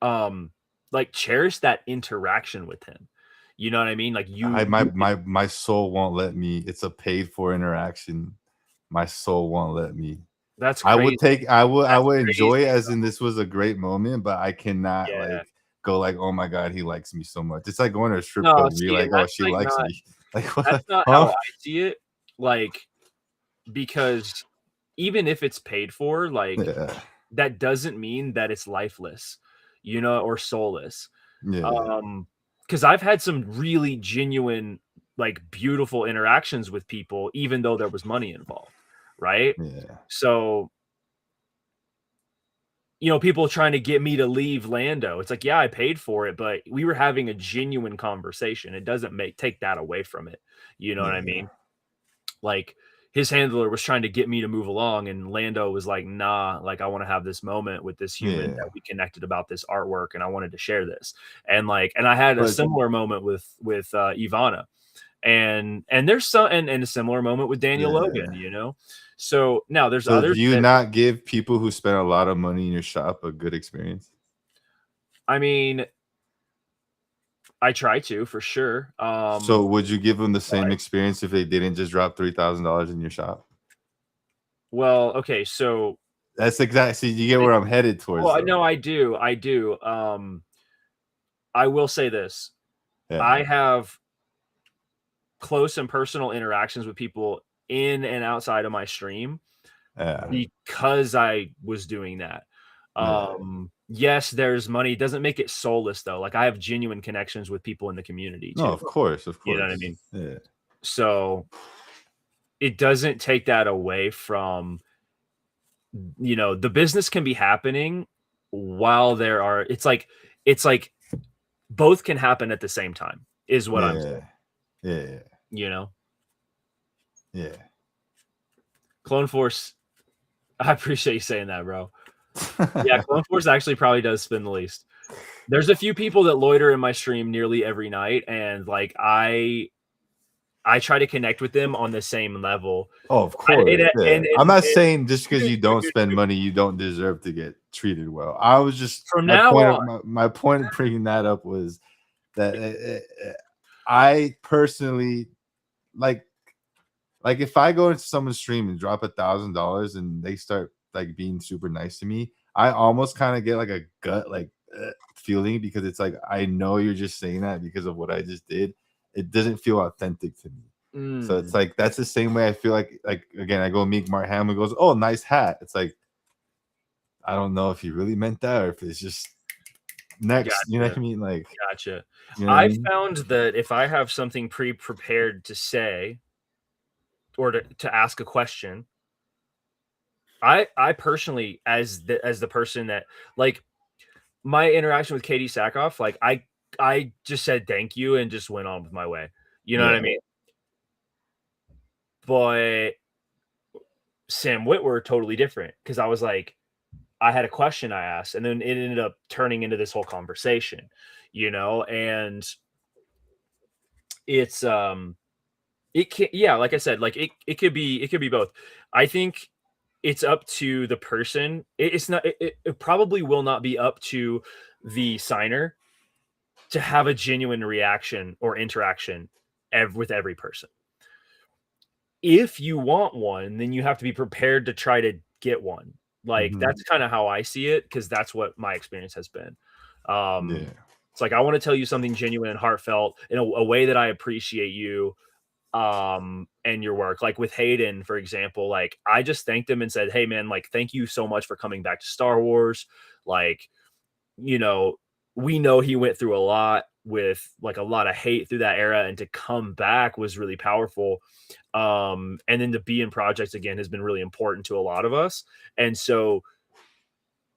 like cherish that interaction with him. You know what I mean? Like My soul won't let me. It's a paid for interaction. My soul won't let me. that's I would crazy. take I That's would enjoy it crazy. as in this was a great moment, but I cannot Yeah. like go like, oh my god, he likes me so much. It's like going to a strip No, club and you're see, like, and oh, that's she like likes not me. Like that's what? not how Huh? I see it. Like, because even if it's paid for, like Yeah. that doesn't mean that it's lifeless, you know, or soulless. Yeah. Because I've had some really genuine, like beautiful interactions with people, even though there was money involved, right? Yeah. So, you know, people trying to get me to leave Lando. It's like, yeah, I paid for it, but we were having a genuine conversation. It doesn't take that away from it. You know what I Yeah. mean? Like his handler was trying to get me to move along, and Lando was like, nah, like I want to have this moment with this human Yeah. that we connected about this artwork, and I wanted to share this. And like, and I had a But similar moment with Ivana, and there's some and a similar moment with Daniel Logan, yeah. you know. So now there's So do others you that not give people who spend a lot of money in your shop a good experience? I mean, I try to for sure. So would you give them the same But experience if they didn't just drop $3,000 in your shop? well, okay, so That's exactly. See, you get where I'm headed towards, well, though. no, I do. I will say this: Yeah, I have close and personal interactions with people in and outside of my stream yeah, because I was doing that. yeah. Yes, there's money. It doesn't make it soulless though. Like I have genuine connections with people in the community No, too. of course, of You know what I course. mean? Yeah, So it doesn't take that away from, you know, the business can be happening while there are it's like both can happen at the same time is what I'm saying, yeah, yeah, you know. yeah. Clone Force, I appreciate you saying that, bro. Yeah, Clone Force actually probably does spin the least. There's a few people that loiter in my stream nearly every night, and like I try to connect with them on the same level. Oh, of And course. Yeah. I'm not and saying just because you don't spend money, you don't deserve to get treated well. I was just from now on, my point of bringing that up was that I personally like if I go into someone's stream and drop $1,000 and they start like being super nice to me, I almost kind of get like a gut like feeling because it's like I know you're just saying that because of what I just did. It doesn't feel authentic to me. So it's like that's the same way I feel like again I go meet Mark Hamill goes, oh, nice hat. It's like I don't know if he really meant that or if it's just next. You know what gotcha, I mean? Like gotcha. you know what I I mean? found that if I have something pre-prepared to say or to ask a question, I personally as the person that like my interaction with Katie Sackhoff, like I just said thank you and just went on with my way. You know what I Yeah. mean? But Sam Witwer totally different because I was like, I had a question I asked, and then it ended up turning into this whole conversation, you know, and it's it can, yeah, like I said, like it could be both. I think it's up to the person. It's not. It probably will not be up to the signer to have a genuine reaction or interaction with every person. If you want one, then you have to be prepared to try to get one. Like Mm-hmm. that's kind of how I see it because that's what my experience has been. Um, Yeah. it's like I want to tell you something genuine and heartfelt in a way that I appreciate you and your work. Like with Hayden, for example, like I just thanked him and said, "Hey man, like thank you so much for coming back to Star Wars." Like, you know, we know he went through a lot with like a lot of hate through that era, and to come back was really powerful. And then to be in projects again has been really important to a lot of us. And so,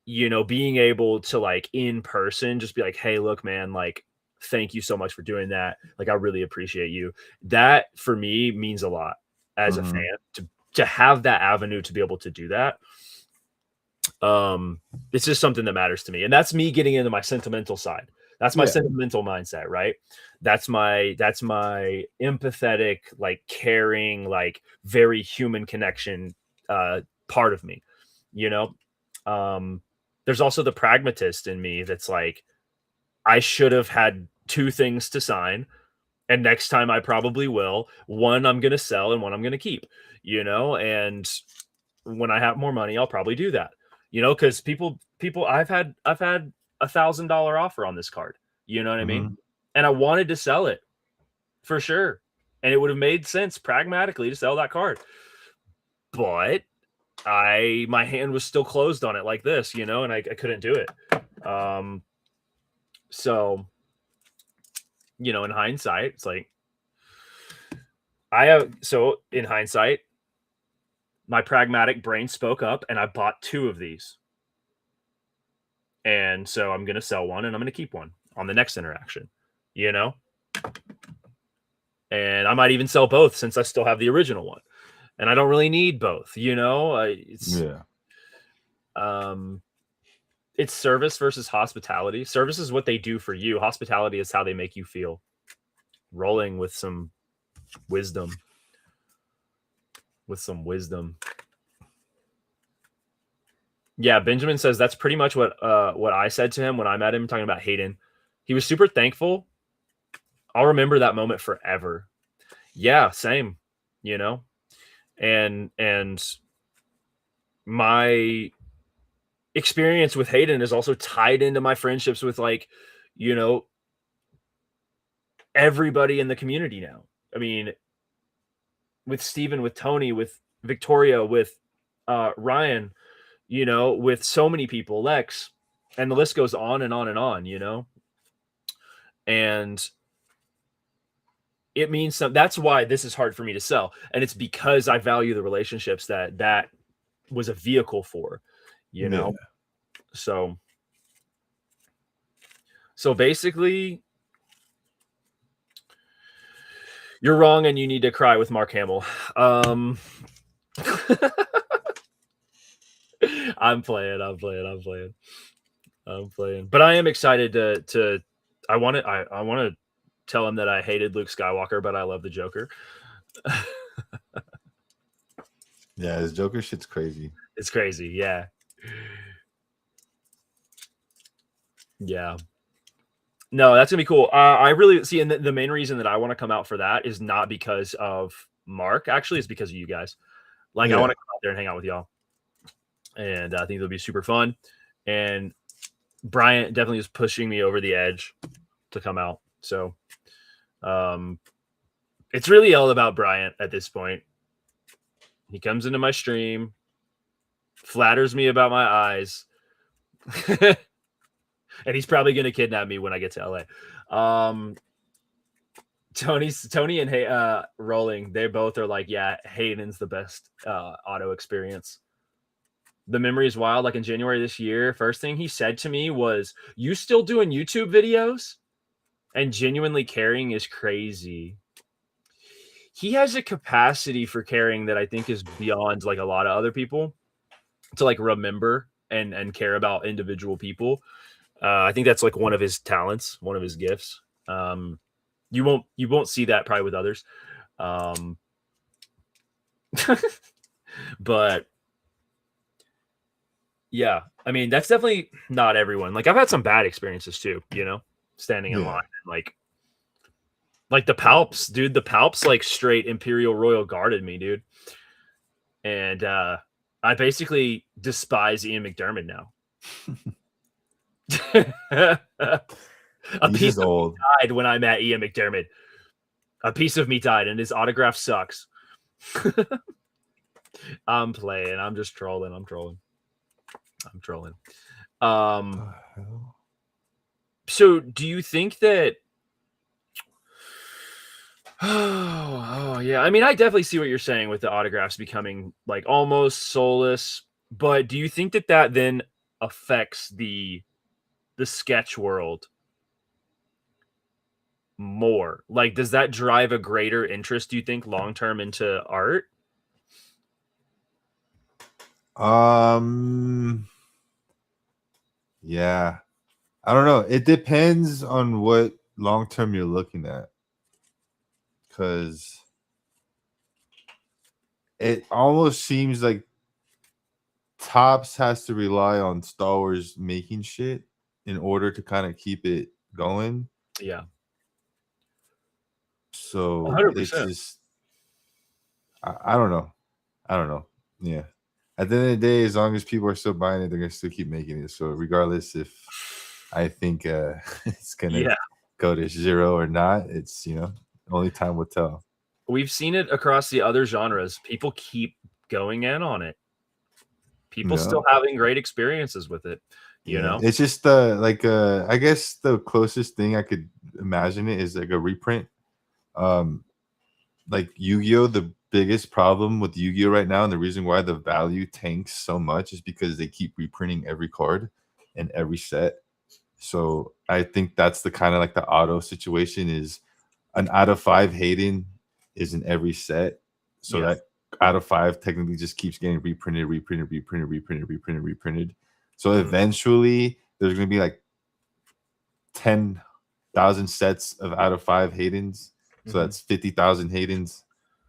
you know, being able to like in person just be like, "Hey, look, man, like thank you so much for doing that. Like I really appreciate you." That for me means a lot as a Mm-hmm. fan to have that avenue to be able to do that. It's just something that matters to me. And that's me getting into my sentimental side. That's my Yeah. sentimental mindset, right? That's my empathetic, like caring, like very human connection part of me, you know? Um, there's also the pragmatist in me that's like, I should have had two things to sign, and next time I probably will. One I'm gonna sell and one I'm gonna keep, you know, and when I have more money, I'll probably do that. You know, because people I've had $1,000 offer on this card. You know what I mean? Mm-hmm. And I wanted to sell it for sure. And it would have made sense pragmatically to sell that card. But my hand was still closed on it like this, you know, and I couldn't do it. So, you know, in hindsight, it's like in hindsight, my pragmatic brain spoke up and I bought two of these. And so I'm going to sell one and I'm going to keep one on the next interaction, you know? And I might even sell both since I still have the original one. And I don't really need both, you know? Yeah. Um it's service versus hospitality. Service is what they do for you. Hospitality is how they make you feel. Rolling with some wisdom. With some wisdom. Yeah, Benjamin says that's pretty much what I said to him when I met him talking about Hayden. He was super thankful. I'll remember that moment forever. Yeah, same, you know. And my experience with Hayden is also tied into my friendships with like, you know, everybody in the community now. I mean, with Steven, with Tony, with Victoria, with Ryan, you know, with so many people, Lex, and the list goes on and on and on, you know. And it means some that's why this is hard for me to sell. And it's because I value the relationships that was a vehicle for, you Yeah. know. So basically you're wrong and you need to cry with Mark Hamill. I'm playing. But I am excited to I want to tell him that I hated Luke Skywalker, but I love the Joker. Yeah, his Joker shit's crazy. It's crazy, yeah. Yeah. No, that's gonna be cool. I really see, and the main reason that I want to come out for that is not because of Mark. Actually, it's because of you guys. Like, I want Yeah. to come out there and hang out with y'all, and I think it'll be super fun. And Bryant definitely is pushing me over the edge to come out. So, it's really all about Bryant at this point. He comes into my stream, flatters me about my eyes, and he's probably gonna kidnap me when I get to LA. Tony and Rolling, they both are like, yeah, Hayden's the best auto experience. The memory is wild. Like in January this year, first thing he said to me was, "You still doing YouTube videos?" And genuinely caring is crazy. He has a capacity for caring that I think is beyond like a lot of other people to like remember and care about individual people. I think that's like one of his talents, one of his gifts. You won't see that probably with others. Um, but yeah, I mean, that's definitely not everyone. Like I've had some bad experiences too, standing in line Yeah. and like the Palps, dude, the Palps like straight Imperial Royal guarded me, dude. And I basically despise Ian McDermott now. A He's piece just of me old. died when I met Ian McDermott. A piece of me died, and his autograph sucks. I'm playing. I'm just trolling. I'm trolling. I'm trolling. The hell? So do you think that oh yeah, I mean I definitely see what you're saying with the autographs becoming like almost soulless, but do you think that that then affects the sketch world more? Like does that drive a greater interest do you think long term into art? Yeah. I don't know. It depends on what long term you're looking at. Because it almost seems like Tops has to rely on Star Wars making shit in order to kind of keep it going. Yeah. So it's 100%. just I don't know. I don't know. Yeah. At the end of the day, as long as people are still buying it, they're gonna still keep making it. So regardless if I think it's gonna Yeah. go to zero or not, it's only time will tell. We've seen it across the other genres. People keep going in on it. People still No. having great experiences with it, you Yeah. know? It's just like I guess the closest thing I could imagine it is like a reprint. Um like Yu-Gi-Oh, the biggest problem with Yu-Gi-Oh right now, and the reason why the value tanks so much is because they keep reprinting every card and every set. So I think that's the kind of like the auto situation is an out of 5 Hayden is in every set. So Yeah. that out of 5 technically just keeps getting reprinted, reprinted, reprinted, reprinted, reprinted, reprinted. So Mhm. eventually there's gonna be like 10,000 sets of out of 5 Haydens. So Mhm. that's 50,000 Haydens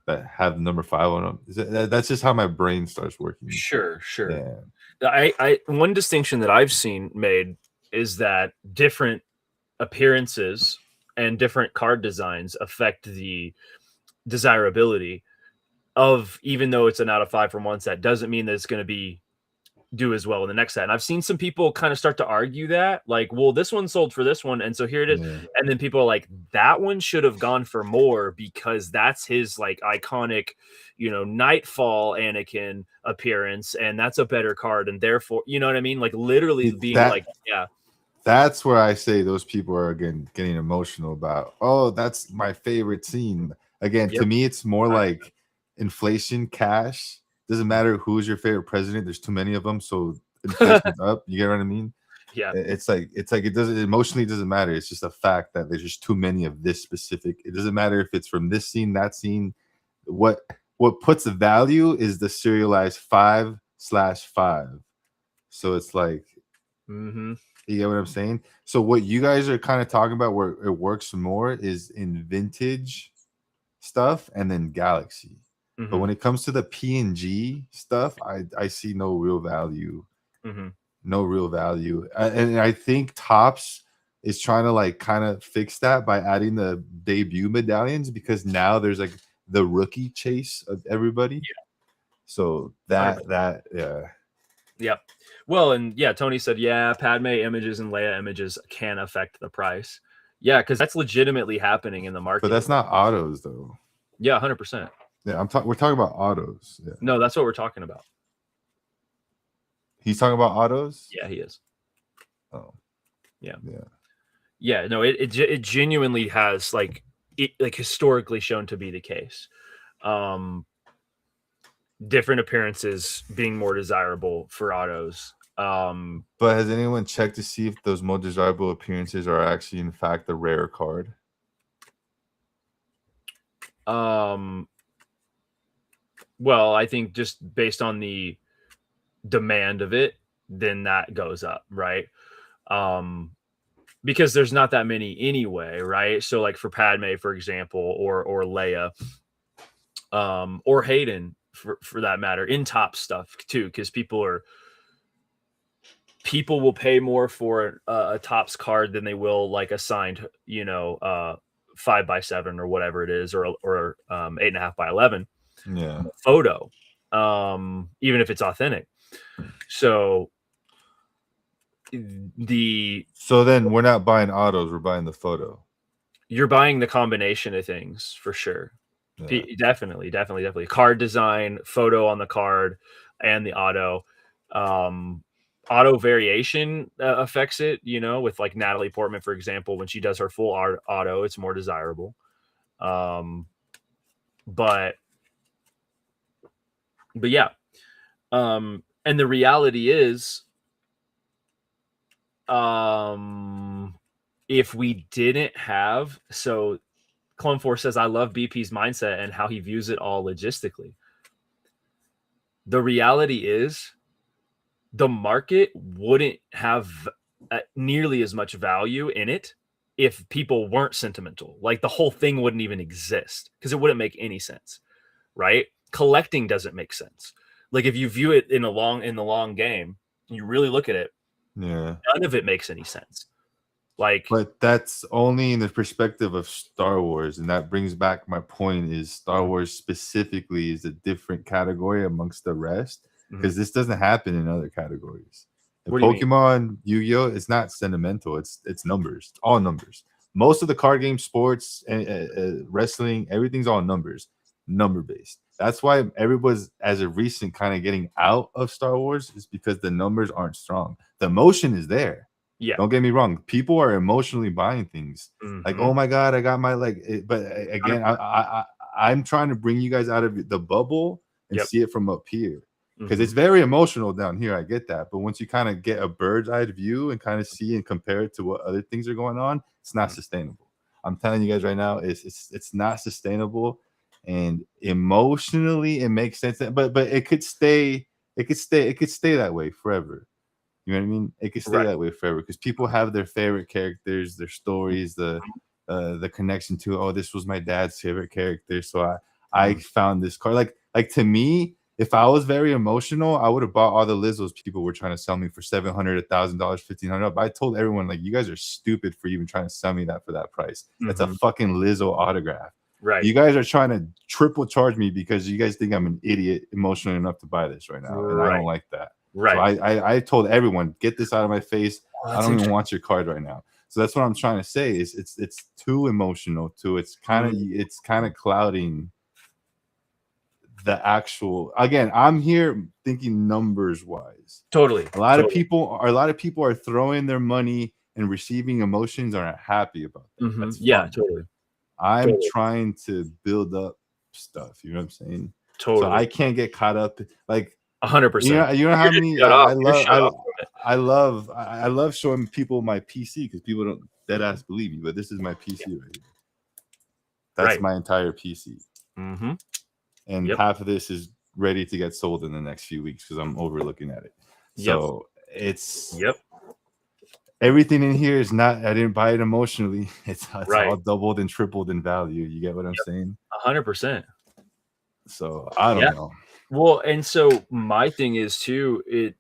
that have number 5 on them. That's just how my brain starts working. Sure, sure. Yeah. I one distinction that I've seen made is that different appearances and different card designs affect the desirability of even though it's an out of 5 from one set, doesn't mean that it's gonna be do as well in the next set. And I've seen some people kind of start to argue that, like, well, this one sold for this one, and so here it is. Yeah. And then people are like, that one should have gone for more because that's his like iconic, Nightfall Anakin appearance, and that's a better card, and therefore, you know what I mean? Like literally being That like, yeah, that's where I say those people are again getting emotional about. Oh, that's my favorite scene. Again, to yep, me, it's more like inflation cash. Doesn't matter who's your favorite president. There's too many of them, so inflation's up. You get what I mean? yeah, It's like it doesn't emotionally doesn't matter. It's just a fact that there's just too many of this specific. It doesn't matter if it's from this scene, that scene. What what puts the value is the serialized 5/5. So it's like mm-hmm, you get what I'm saying? So what you guys are kind of talking about where it works more is in vintage stuff and then Galaxy. But mm-hmm, when it comes to the PNG stuff, I see no real value. mm-hmm. No real value. And I think Tops is trying to like kind of fix that by adding the debut medallions because now there's like the rookie chase of everybody. So 100%. that yeah. Yep. Well, and yeah, Tony said, yeah, Padme images and Leia images can affect the price. Yeah, because that's legitimately happening in the But market. that's not autos though. Yeah, 100%. Yeah, we're talking about autos. Yeah. No, that's what we're talking about. He's talking about autos? Yeah, he is. Oh, Yeah. yeah. Yeah, no, it genuinely has like historically shown to be the case. Um Different appearances being more desirable for autos. But has anyone checked to see if those more desirable appearances are actually, in fact, a rare card? Um well, I think just based on the demand of it, then that goes up, right? Um because there's not that many anyway, right? So like for Padme, for example, or Leia, or Hayden for that matter, in top stuff too, because people will pay more for a tops card than they will like a signed, 5x7 or whatever it is, or 8.5x11 Yeah. photo, even if it's authentic. So So then we're not buying autos, we're buying the photo. you're buying the combination of things for sure. Yeah. Definitely. Card design, photo on the card, and the auto. Auto variation affects it, with like Natalie Portman, for example, when she does her full auto, it's more desirable. But yeah. And the reality is, if we didn't have, so Clone Force says, I love BP's mindset and how he views it all logistically. The reality is, the market wouldn't have nearly as much value in it if people weren't sentimental. Like the whole thing wouldn't even exist because it wouldn't make any sense, right? Collecting doesn't make sense. Like if you view it in the long game, you really look at it, Yeah. none of it makes any sense. Like, but that's only in the perspective of Star Wars, and that brings back my point: is Star Wars specifically is a different category amongst the rest, because this doesn't happen in other categories. In what do you mean? Pokemon, Yu-Gi-Oh, it's not sentimental; it's numbers, all numbers. Most of the card game, sports, and wrestling, everything's all numbers, number based. That's why everybody's, as a recent, kind of getting out of Star Wars, is because the numbers aren't strong. The emotion is there. Yeah. Don't get me wrong. People are emotionally buying things. Like, oh my God, I got my but again, I'm trying to bring you guys out of the bubble and see it from up here, because it's very emotional down here. I get that, but once you kind of get a bird's eye view and kind of see and compare it to what other things are going on, it's not sustainable. I'm telling you guys right now, it's not sustainable, and emotionally it makes sense. But it could stay. It could stay that way forever. You know what I mean? It could stay that way forever because people have their favorite characters, their stories, the connection to, oh, this was my dad's favorite character, so I found this card. Like to me, if I was very emotional, I would have bought all the Lizzos people were trying to sell me for $700, $1,000, $1,500. But I told everyone, like, you guys are stupid for even trying to sell me that for that price. That's a fucking Lizzo autograph. Right. You guys are trying to triple charge me because you guys think I'm an idiot emotional enough to buy this right now, and I don't like that. Right. So I told everyone, get this out of my face. I don't even want your card right now. So that's what I'm trying to say. Is it's too emotional too. It's kind of clouding the actual. Again, I'm here thinking numbers wise. Totally. A lot of people are throwing their money and receiving emotions, aren't happy about that. That's fine. Yeah, totally. I'm trying to build up stuff. You know what I'm saying? Totally. So I can't get caught up like 100%. You know how many I love showing people my PC because people don't dead ass believe me, but this is my PC right here. That's my entire PC. And half of this is ready to get sold in the next few weeks because I'm overlooking at it. So it's everything in here is not. I didn't buy it emotionally. It's all doubled and tripled in value. You get what I'm saying? 100%. So I don't know. Well, and so my thing is too,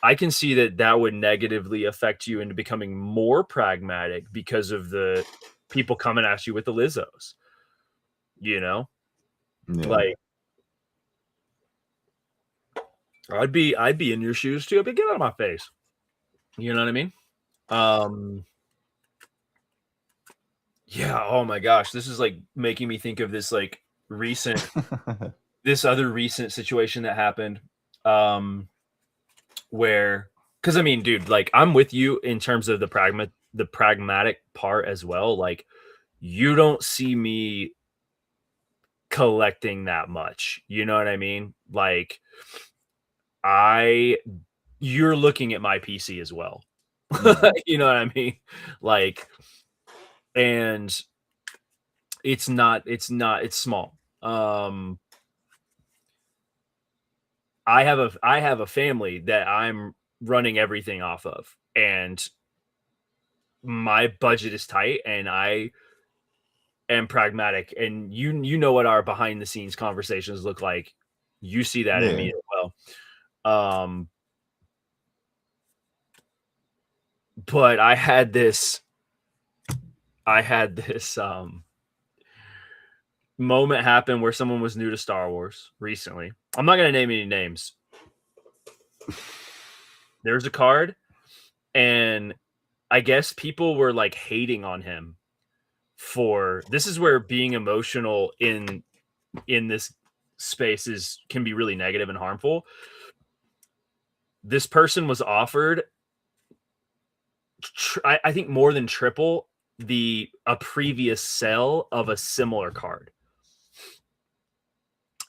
I can see that would negatively affect you into becoming more pragmatic because of the people coming at you with the Lizzos. Like I'd be in your shoes too. I'd be, get out of my face. You know what I mean? Yeah. Oh my gosh, this is like making me think of this like this other recent situation that happened, where, because I mean, dude, like I'm with you in terms of the pragmatic part as well. Like you don't see me collecting that much. You know what I mean? Like you're looking at my PC as well. You know what I mean? Like, and it's small. I have a family that I'm running everything off of, and my budget is tight and I am pragmatic, and you know what our behind the scenes conversations look like. You see that in me Yeah. as well. But I had this moment happen where someone was new to Star Wars recently. I'm not going to name any names. There's a card, and I guess people were like hating on him for this is where being emotional in this space can be really negative and harmful. This person was offered I think more than triple a previous sale of a similar card,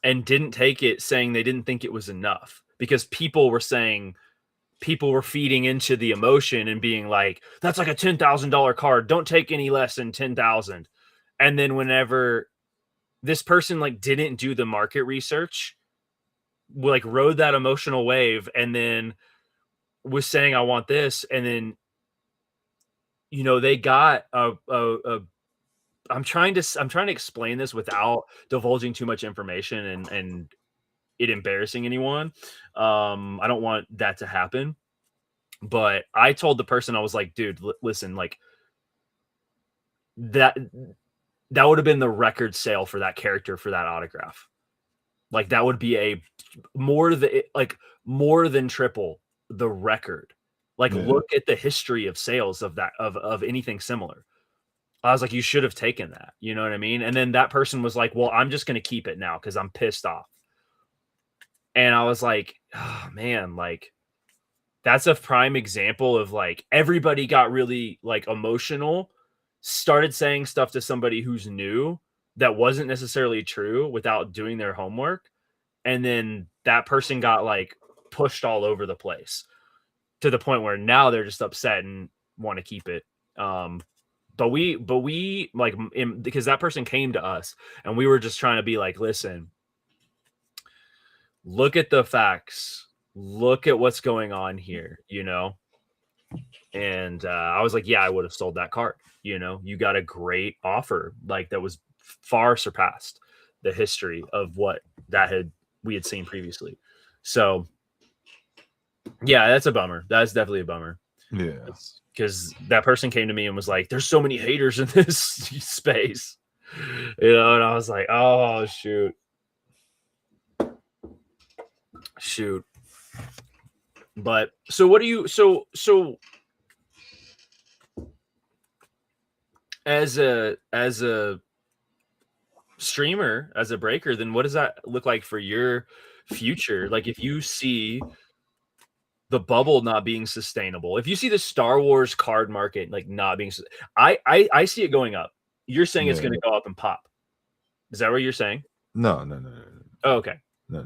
and didn't take it, saying they didn't think it was enough because people were feeding into the emotion and being like, that's like a $10,000 card, don't take any less than 10,000. And then whenever this person like didn't do the market research, like rode that emotional wave, and then was saying I want this, and then they got a I'm trying to explain this without divulging too much information and it embarrassing anyone. I don't want that to happen. But I told the person, I was like, dude, listen, like that would have been the record sale for that character, for that autograph. Like that would be more than triple the record. Like look at the history of sales of that of anything similar. I was like, you should have taken that. You know what I mean? And then that person was like, well, I'm just going to keep it now because I'm pissed off. And I was like, oh, man, like that's a prime example of like everybody got really like emotional, started saying stuff to somebody who's new that wasn't necessarily true without doing their homework. And then that person got like pushed all over the place to the point where now they're just upset and want to keep it. But we like because that person came to us and we were just trying to be like, listen, look at the facts, look at what's going on here, And I was like, yeah, I would have sold that card. You got a great offer, like that was far surpassed the history of what we had seen previously. So yeah, that's a bummer. That's definitely a bummer. Yeah. Because that person came to me and was like, there's so many haters in this space. And I was like, oh, shoot. But so what do you so as a streamer, as a breaker, then what does that look like for your future? Like if you see the bubble not being sustainable, if you see the Star Wars card market like not being, I see it going up. You're saying it's going to go up and pop. Is that what you're saying? No. Oh, okay. No.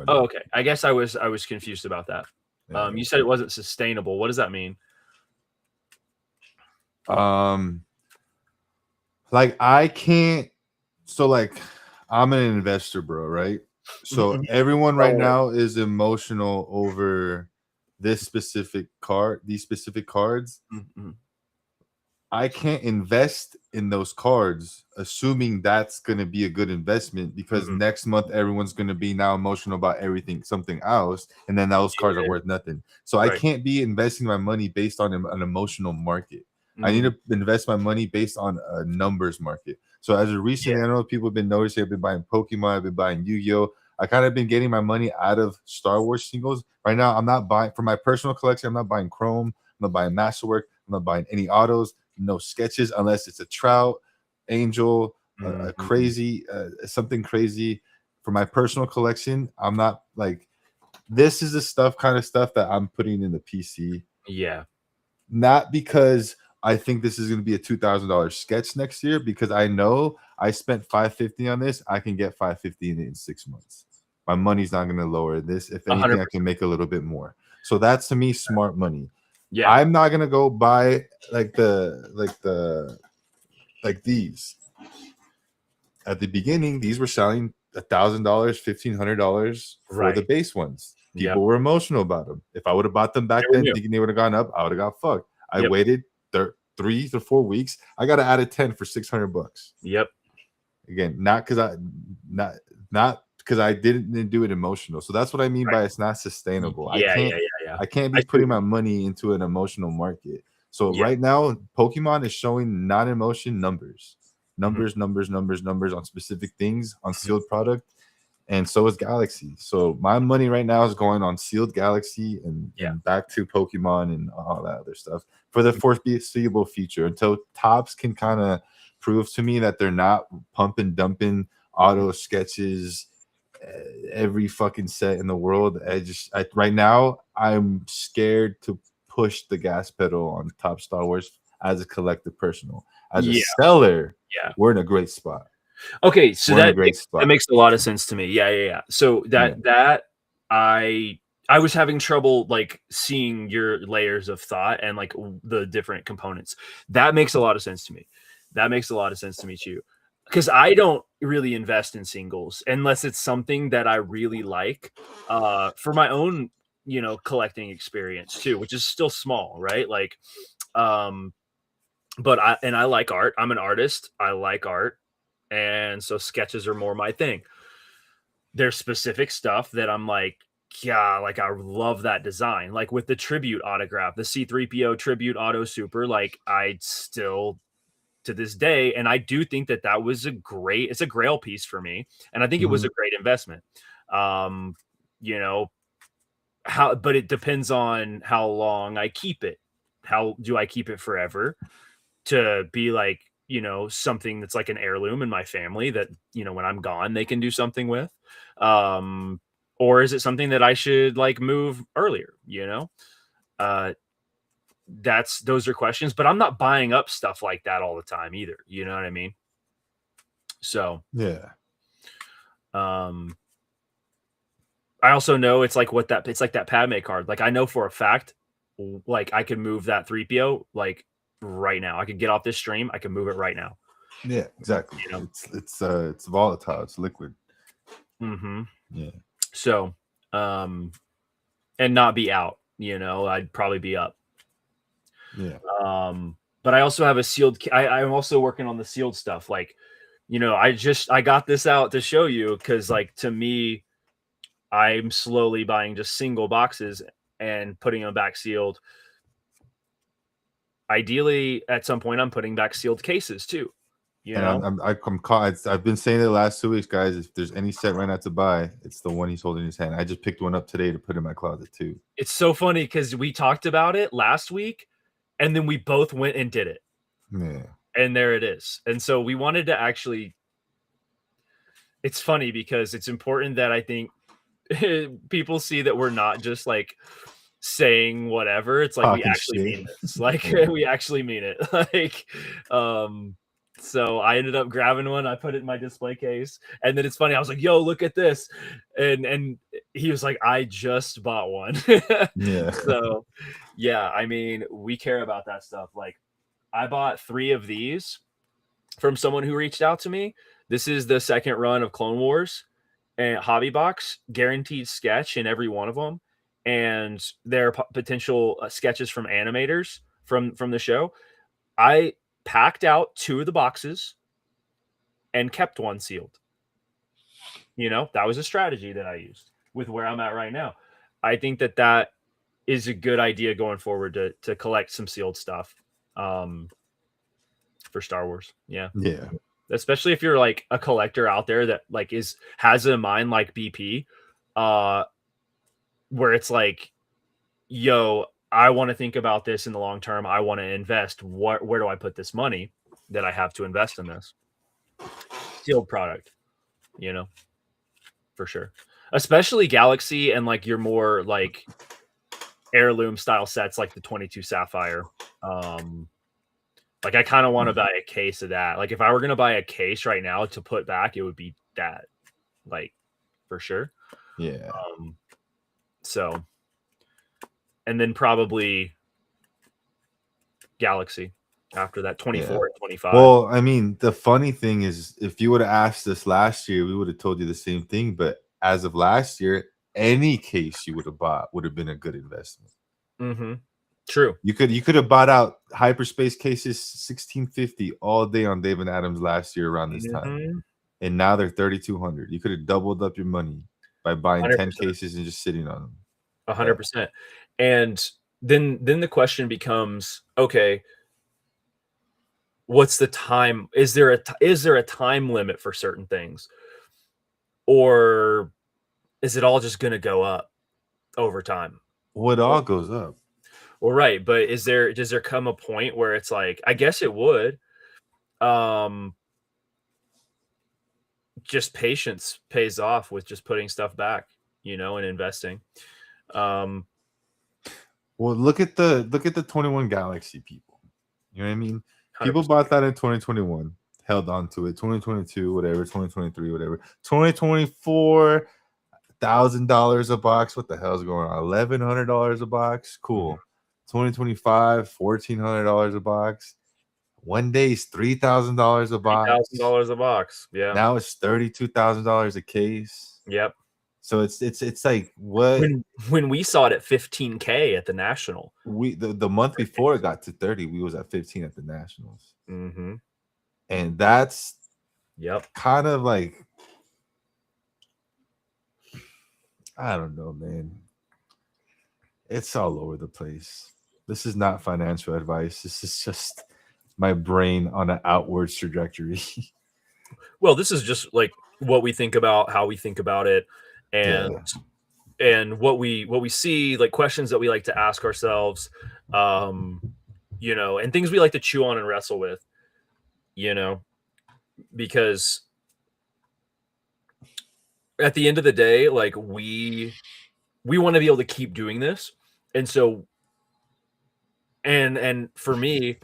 Oh, okay. I guess I was confused about that. You said it wasn't sustainable. What does that mean? Like I can't. So like I'm an investor, bro, right? So everyone right now is emotional over this specific card, these specific cards. I can't invest in those cards assuming that's going to be a good investment because next month everyone's going to be now emotional about everything, something else, and then those cards are worth nothing. So I can't be investing my money based on an emotional market. I need to invest my money based on a numbers market. So as of recently, I know people have been noticing I've been buying Pokemon, I've been buying Yu-Gi-Oh! I kind of been getting my money out of Star Wars singles. Right now, I'm not buying for my personal collection. I'm not buying Chrome. I'm not buying Masterwork. I'm not buying any autos. No sketches unless it's a Trout, Angel, a crazy, something crazy. For my personal collection, I'm not like this is the kind of stuff that I'm putting in the PC. Yeah. Not because I think this is going to be a $2,000 sketch next year, because I know I spent $550 on this. I can get $550 in 6 months. My money's not going to lower this. If anything, 100%. I can make a little bit more. So that's to me smart money. Yeah, I'm not gonna go buy like these. At the beginning, these were selling $1,000, $1,500 for the base ones. People were emotional about them. If I would have bought them back then, thinking they would have gone up, I would have got fucked. I waited 3 to 4 weeks, I got to add a 10 for $600. Yep. Again, not because I didn't do it emotional. So that's what I mean Right. by it's not sustainable. Yeah. Yeah. Yeah. Yeah. I can't I be see putting what my you mean. money into an emotional market. So Yeah. right now, Pokemon is showing non-emotion numbers, Mhm. numbers on specific things on Mhm. sealed product, and so is Galaxy. So my money right now is going on sealed Galaxy Yeah. and back to Pokemon and all that other stuff for the foreseeable future until Tops can kind of prove to me that they're not pump and dumping auto sketches every fucking set in the world. Right now I'm scared to push the gas pedal on top Star Wars as a collective personal. As a Yeah. seller, Yeah. we're in a great spot. Okay, so We're in a great that spot. makes a lot of sense to me. Yeah, yeah, yeah. So Yeah. that I was having trouble like seeing your layers of thought and like the different components. That makes a lot of sense to me. That makes a lot of sense to me too. Because I don't really invest in singles unless it's something that I really like for my own, collecting experience too, which is still small, right? Like um but I like art. I'm an artist. I like art. And so sketches are more my thing. There's specific stuff that I'm like, yeah, like I love that design. Like with the tribute autograph, the C3PO tribute auto super, like I still to this day, and I do think that that was it's a grail piece for me. And I think it was Mhm. a great investment. Um, you know, but it depends on how long I keep it. How do I keep it forever? To be like, something that's like an heirloom in my family that, when I'm gone, they can do something with. Um, or is it something that I should like move earlier, Uh, those are questions, but I'm not buying up stuff like that all the time either. You know what I mean? So, Yeah. um, I also know it's like that Padme card. Like I know for a fact, like I could move that 3PO like right now. I could get off this stream. I can move it right now. Yeah, exactly. You know? It's volatile, it's liquid. Mm-hmm. Yeah. So, and not be out, I'd probably be up. Yeah. But I also have a sealed, I'm also working on the sealed stuff. Like, I got this out to show you because, like, to me, I'm slowly buying just single boxes and putting them back sealed. Ideally, at some point, I'm putting back sealed cases too, you And know? I'm caught. I've been saying it the last 2 weeks, guys. If there's any set right now to buy, it's the one he's holding in his hand. I just picked one up today to put in my closet too. It's so funny because we talked about it last week and then we both went and did it. Yeah. And there it is. And so we wanted to actually, it's funny because it's important that I think people see that we're not just like saying whatever. It's like we Talking actually shit. mean this. Like Yeah. we actually mean it. Like so I ended up grabbing one, I put it in my display case, and then it's funny, I was like, yo, look at this. And he was like, I just bought one. Yeah. So yeah, I mean, we care about that stuff. Like I bought 3 of these from someone who reached out to me. This is the second run of Clone Wars and Hobby Box, guaranteed sketch in every one of them, and their potential sketches from animators from the show. I packed out 2 of the boxes and kept one sealed. That was a strategy that I used with where I'm at right now. I think that is a good idea going forward to collect some sealed stuff for Star Wars. Yeah. Yeah. Especially if you're like a collector out there that like has a mind like BP, where it's like, yo, I want to think about this in the long term. I want to invest. Where do I put this money that I have to invest in this sealed product? For sure. Especially Galaxy and like your more like heirloom style sets like the 22 Sapphire. Like I kind of want to buy a case of that. Like if I were gonna buy a case right now to put back, it would be that, like for sure. Yeah. So, and then probably Galaxy after that 24 Yeah. and 25. Well, I mean, the funny thing is, if you would have asked us last year, we would have told you the same thing. But as of last year, any case you would have bought would have been a good investment. Mm-hmm. True. You could have bought out hyperspace cases 1650 all day on David Adams last year around this time, Mhm. and now they're 3200. You could have doubled up your money by buying 10 100%. cases and just sitting on them. 100%. And then the question becomes, okay, what's the time? Is there a time limit for certain things, or is it all just going to go up over time? Well, it all goes up. Well, right, but does there come a point where it's like, I guess it would. Um, just patience pays off with just putting stuff back, and investing. Um, Well, look at the 21 Galaxy people. You know what I mean? People 100%. bought that in 2021, held on to it. 2022, whatever. 2023, whatever. 2024, $1,000 a box. What the hell's going on? $1,100 a box. Cool. 2025, $1,400 a box. One day's $3,000 a box. $3,000 a box. Yeah. Now it's $32,000 a case. Yep. So it's like what when we saw it at 15K at the National. the month before it got to 30, we was at 15 at the Nationals. Mm-hmm. And that's Yep. kind of like, I don't know, man. It's all over the place. This is not financial advice. This is just my brain on an outwards trajectory. Well, this is just like what we think about, how we think about it, and what we see, like questions that we like to ask ourselves, and things we like to chew on and wrestle with, because at the end of the day, like we want to be able to keep doing this. And so, and for me,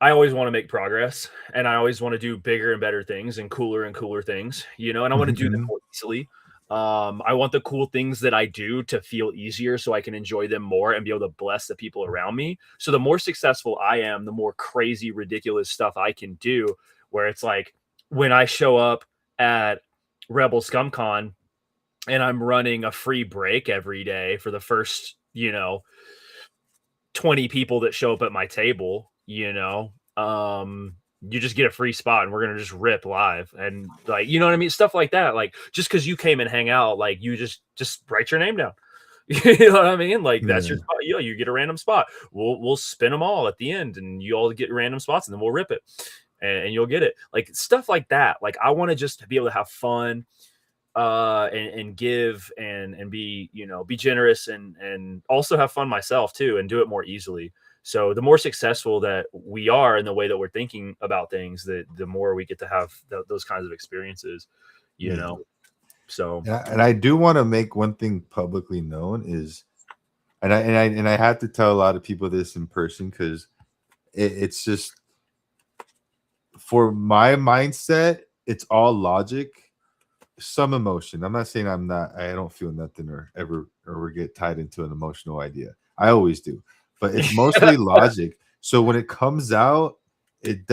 I always want to make progress, and I always want to do bigger and better things and cooler things, and I want to do them more easily. I want the cool things that I do to feel easier so I can enjoy them more and be able to bless the people around me. So the more successful I am, the more crazy, ridiculous stuff I can do, where it's like when I show up at Rebel ScumCon and I'm running a free break every day for the first, 20 people that show up at my table, you just get a free spot and we're gonna just rip live, and like, you know what I mean, stuff like that. Like, just because you came and hang out, like, you just write your name down. You know what I mean? Like, that's your spot. You get a random spot. We'll spin them all at the end, and you all get random spots, and then we'll rip it, and you'll get it. Like, stuff like that. Like, I want to just be able to have fun, and give and be, be generous, and also have fun myself too, and do it more easily. So the more successful that we are in the way that we're thinking about things, the more we get to have those kinds of experiences, So, and I do want to make one thing publicly known is, and I had to tell a lot of people this in person, because it's just, for my mindset, it's all logic, some emotion. I'm not saying I don't feel nothing or ever get tied into an emotional idea. I always do, but it's mostly logic. So when it comes out, it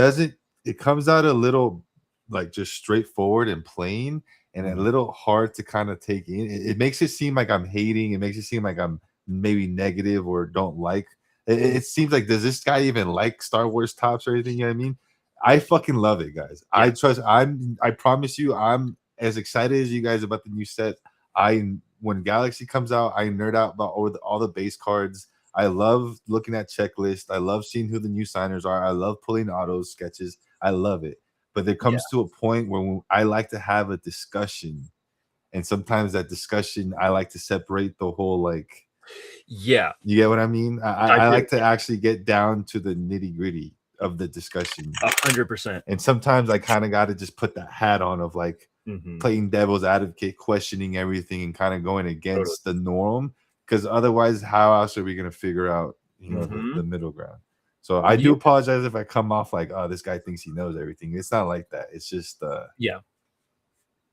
comes out a little like just straightforward and plain, and a little hard to kind of take in. It makes it seem like I'm hating. It makes it seem like I'm maybe negative or don't like. It seems like, does this guy even like Star Wars tops or anything? You know what I mean? I fucking love it, guys. Yeah. I promise you, I'm as excited as you guys about the new set. When Galaxy comes out, I nerd out about all the base cards. I love looking at checklists. I love seeing who the new signers are. I love pulling autos, sketches. I love it. But there comes to a point where I like to have a discussion, and sometimes that discussion, I like to separate the whole, like, you get what I mean? I like to actually get down to the nitty gritty of the discussion. 100%. And sometimes I kind of got to just put that hat on of like playing devil's advocate, questioning everything, and kind of going against the norm, because otherwise, how else are we going to figure out, the middle ground? So I do apologize if I come off like, oh, this guy thinks he knows everything. It's not like that. It's just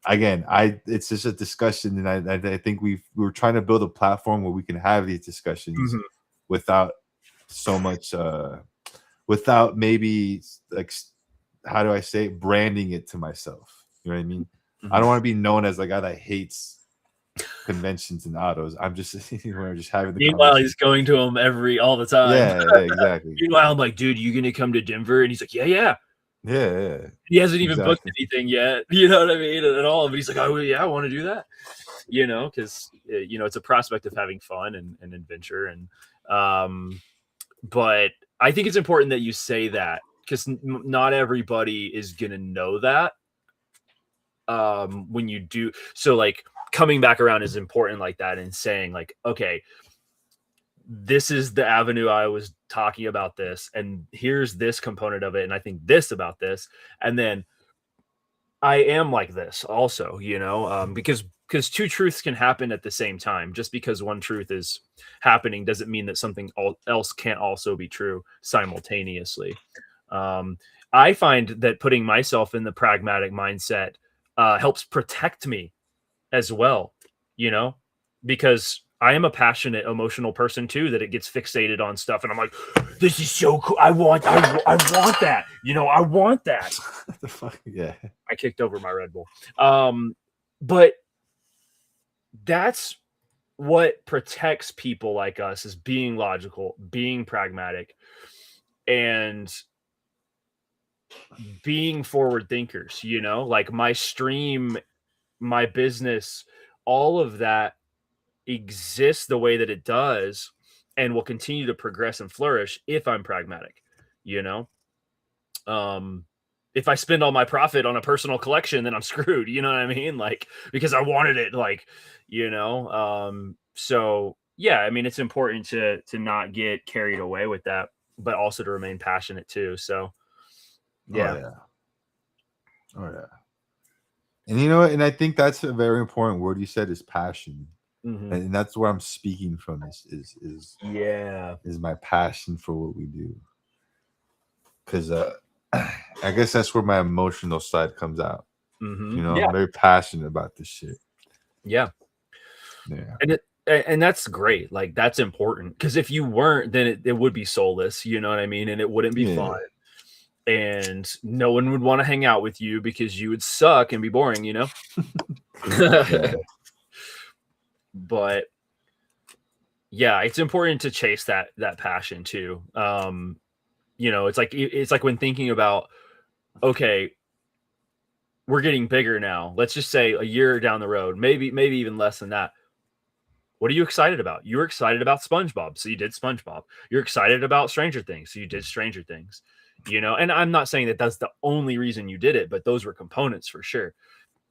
again, it's just a discussion, and I think we're trying to build a platform where we can have these discussions without so much without maybe, like, how do I say it, branding it to myself. You know what I mean? I don't want to be known as the guy that hates conventions and autos. I'm just we're just having the Meanwhile, conversation. he's going to them all the time. Yeah, yeah, exactly. Meanwhile, I'm like, dude, you gonna come to Denver? And he's like, yeah. Yeah, yeah. He hasn't even booked Exactly. anything yet. You know what I mean? At all. But he's like, oh yeah, I want to do that. You know, because it's a prospect of having fun and adventure. And but I think it's important that you say that because not everybody is gonna know that. When you do so, like coming back around is important like that, and saying like, okay, this is the avenue I was talking about this, and here's this component of it, and I think this about this, and then I am like this also, because two truths can happen at the same time. Just because one truth is happening doesn't mean that something else can't also be true simultaneously. Um, I find that putting myself in the pragmatic mindset helps protect me as well, because I am a passionate, emotional person too, that it gets fixated on stuff. And I'm like, this is so cool. I want that. I want that. The fuck? Yeah. I kicked over my Red Bull. But that's what protects people like us is being logical, being pragmatic, and being forward thinkers, like my stream, my business, all of that exists the way that it does and will continue to progress and flourish if I'm pragmatic, you know? If I spend all my profit on a personal collection, then I'm screwed, you know what I mean? Like, because I wanted it, so yeah, I mean, it's important to not get carried away with that, but also to remain passionate too. So yeah. Oh yeah. Oh yeah. And you know what? And I think that's a very important word you said is passion. Mm-hmm. And that's where I'm speaking from is my passion for what we do. Because I guess that's where my emotional side comes out. Mm-hmm. I'm very passionate about this shit. Yeah. And that's great. Like that's important because if you weren't, then it would be soulless. You know what I mean? And it wouldn't be fun. And no one would want to hang out with you because you would suck and be boring. But yeah, it's important to chase that passion too. It's like when thinking about, okay, we're getting bigger now. Let's just say a year down the road, maybe even less than that. What are you excited about? You were excited about SpongeBob, so you did SpongeBob. You're excited about Stranger Things, so you did Stranger Things. And I'm not saying that that's the only reason you did it, but those were components for sure.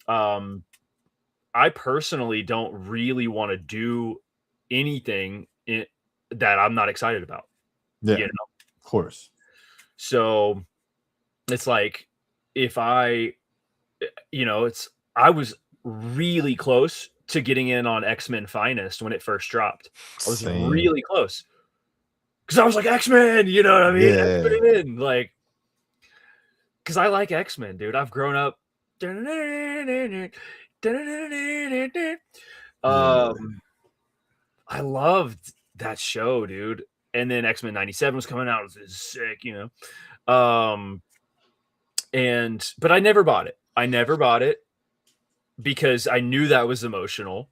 I personally don't really want to do anything that I'm not excited about. Yeah, of course. So it's like if I was really close to getting in on X-Men Finest when it first dropped. I was really close because I was like X-Men, you know what I mean? Yeah. X-Men, like, because I like X-Men, dude. I've grown up. I loved that show, dude. And then X-Men 97 was coming out. It was sick, but I never bought it. Because I knew that was emotional.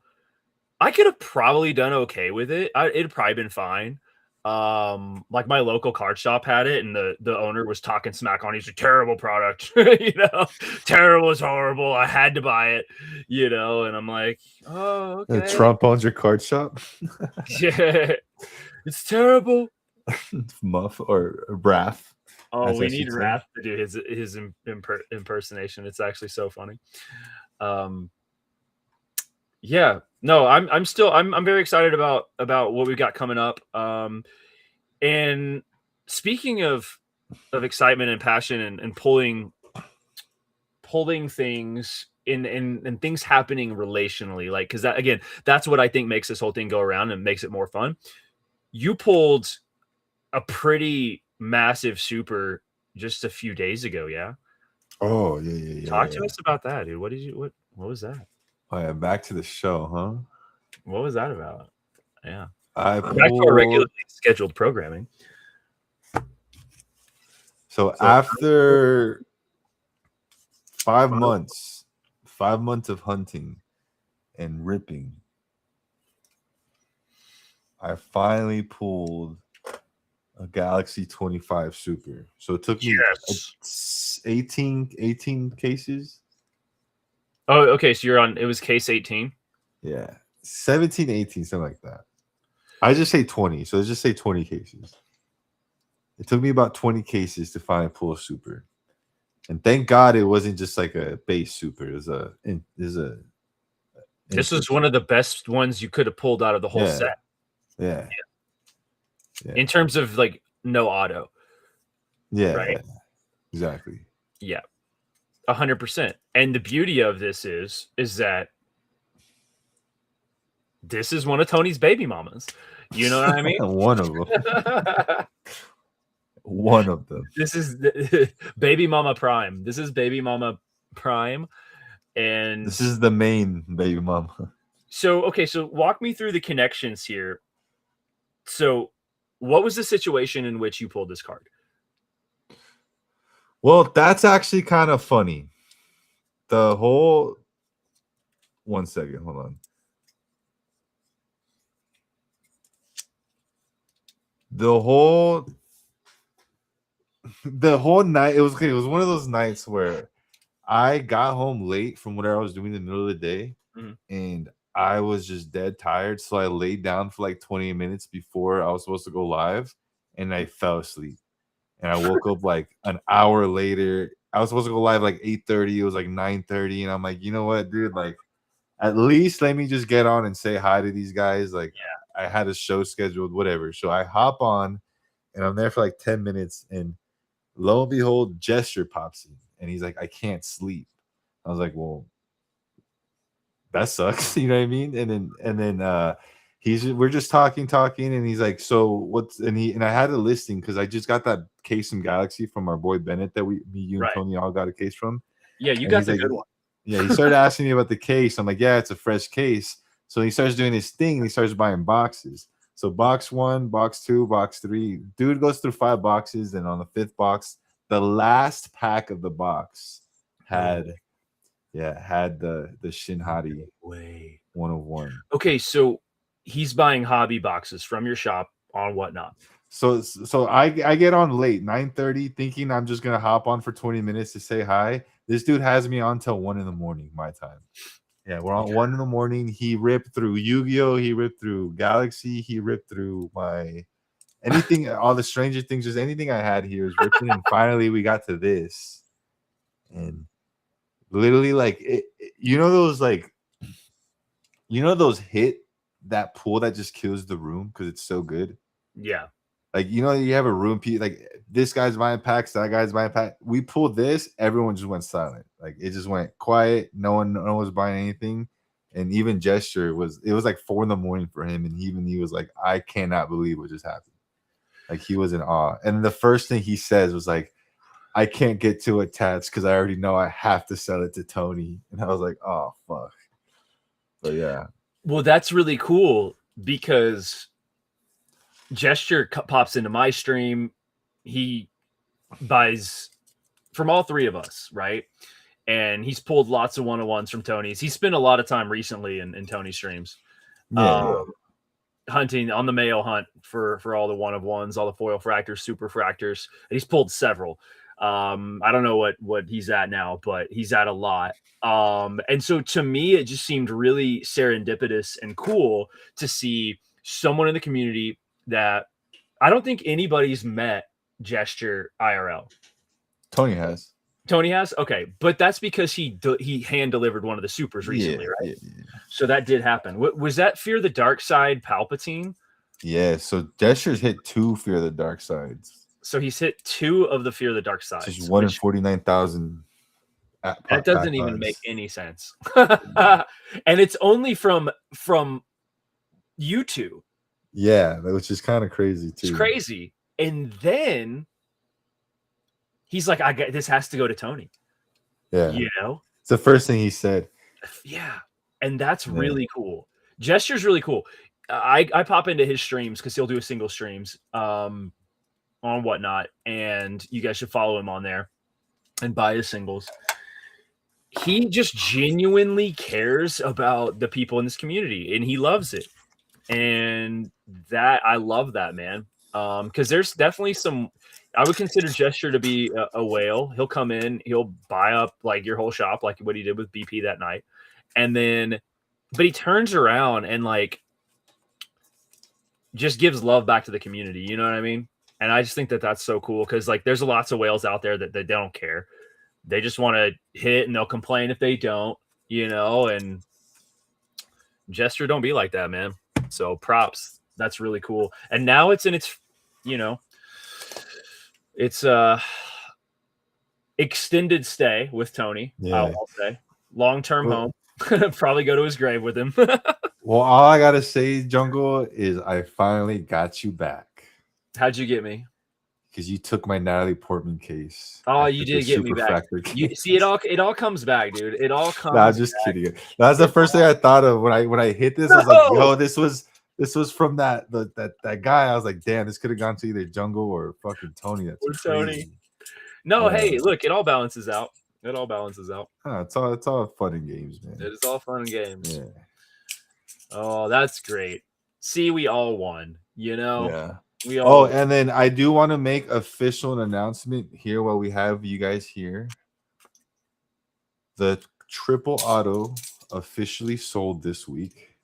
I could have probably done okay with it. It'd probably been fine. Like my local card shop had it, and the owner was talking smack on. He's a terrible product, terrible is horrible. I had to buy it, and I'm like, oh, okay. Trump owns your card shop. Yeah, it's terrible. Muff or Raph. Oh, we need Raph to do his impersonation. It's actually so funny. Yeah, no, I'm very excited about what we've got coming up. And speaking of excitement and passion and pulling things in things happening relationally, like, because that's what I think makes this whole thing go around and makes it more fun. You pulled a pretty massive super just a few days ago. Yeah. Oh yeah. Talk to us about that, dude. What was that? Oh yeah, back to the show, huh? What was that about? Yeah. Back to our regularly scheduled programming. So after 5 months of hunting and ripping I finally pulled a Galaxy 25 Super. So it took me Yes. 18 cases. Oh, okay. So you're on. It was case 18. Yeah, 17, 18, something like that. I just say 20, so let's just say 20 cases. It took me about 20 cases to finally pull a Super, and thank God it wasn't just like a base Super. It was a This is one of the best ones you could have pulled out of the whole set. Yeah. In terms of like no auto. Yeah, right? Exactly. Yeah, 100%. And the beauty of this is that this is one of Tony's baby mamas. You know what I mean? One of them. One of them. This is baby mama prime. This is baby mama prime. And this is the main baby mama. So, okay, so walk me through the connections here. So, what was the situation in which you pulled this card? Well, that's actually kind of funny. The whole 1 second, hold on. The whole night, it was one of those nights where I got home late from whatever I was doing in the middle of the day, and I was just dead tired. So I laid down for like 20 minutes before I was supposed to go live, and I fell asleep. And I woke up like an hour later. I was supposed to go live like 8:30. It was like 9:30, and I'm like, you know what, dude? Like, at least let me just get on and say hi to these guys. Like, I had a show scheduled, whatever. So I hop on, and I'm there for like 10 minutes, and lo and behold, Gesture pops in, and he's like, I can't sleep. I was like, well, that sucks. You know what I mean? And then we're just talking, and he's like, so what's, and I had a listing because I just got that case from Galaxy from our boy Bennett that me, you, and Tony all got a case from. Yeah, you got the good one. Yeah, he started asking me about the case. I'm like, yeah, it's a fresh case. So he starts doing his thing, and he starts buying boxes. So box 1, box 2, box 3. Dude goes through 5 boxes, and on the 5th box, the last pack of the box had the Shinhari 101. Okay, so he's buying hobby boxes from your shop on Whatnot. So I get on late, 9:30, thinking I'm just gonna hop on for 20 minutes to say hi. This dude has me on till 1 a.m. my time. Yeah, we're on 1 a.m. He ripped through Yu-Gi-Oh! He ripped through Galaxy. He ripped through anything, all the Stranger Things, just anything I had here is ripping. And finally, we got to this, and literally, like, those hit that pool that just kills the room because it's so good. Yeah. Like, you have a room, like this guy's buying packs, that guy's buying packs. We pulled this, everyone just went silent. Like, it just went quiet. No one was buying anything. And even Gesture it was like 4 a.m. for him. And he was like, I cannot believe what just happened. Like, he was in awe. And the first thing he says was like, I can't get too attached because I already know I have to sell it to Tony. And I was like, oh, fuck. But yeah. Well, that's really cool because Gesture pops into my stream. He buys from all 3 of us, right? And he's pulled lots of 101s from Tony's. He spent a lot of time recently in Tony's streams. Hunting on the mail hunt for all the 101s, all the foil fractors, super fractors. And he's pulled several. I don't know what he's at now, but he's at a lot. And so to me, it just seemed really serendipitous and cool to see someone in the community that I don't think anybody's met Gesture IRL. Tony has. Tony has? Okay. But that's because he hand delivered one of the supers recently, right? Yeah. So that did happen. Was that Fear the Dark Side Palpatine? Yeah. So Gesture's hit 2 Fear the Dark Sides. So he's hit 2 of the Fear the Dark Sides. Just 1 in 49,000. That doesn't even make any sense. And it's only from YouTube. Yeah, which is kind of crazy too. It's crazy. And then he's like, this has to go to Tony. Yeah. It's the first thing he said. Yeah. And that's really cool. Gesture's really cool. I pop into his streams because he'll do a single streams on Whatnot. And you guys should follow him on there and buy his singles. He just genuinely cares about the people in this community and he loves it. and that I love that, man. Because there's definitely some. I would consider Gesture to be a whale. He'll come in, he'll buy up like your whole shop, like what he did with BP that night, and then, but he turns around and like just gives love back to the community. You know what I mean? And I just think that that's so cool because like there's lots of whales out there that they don't care. They just want to hit and they'll complain if they don't, you know, and Gesture don't be like that, man. So props. That's really cool. And now it's in its, you know, it's extended stay with Tony. Yeah. I'll say long-term Well, home. Probably go to his grave with him. well, all I gotta say, Jungle, is I finally got you back How'd you get me? because you took my Natalie Portman case. Oh, I you took your did get me back. Superfractor You case. see, it all comes back, dude. It all comes. Nah, I'm just back. kidding. That's the first thing I thought of when I hit this. I was like, yo, this was from that guy. I was like, damn, this could have gone to either Jungle or fucking Tony. That's Or crazy. Tony. No, hey, look, it all balances out. It all balances out. It's all fun and games, man. It is all fun and games. Yeah. Oh, that's great. See, we all won. You know. Yeah. We all. Oh, and then I do want to make official an announcement here while we have you guys here. The triple auto officially sold this week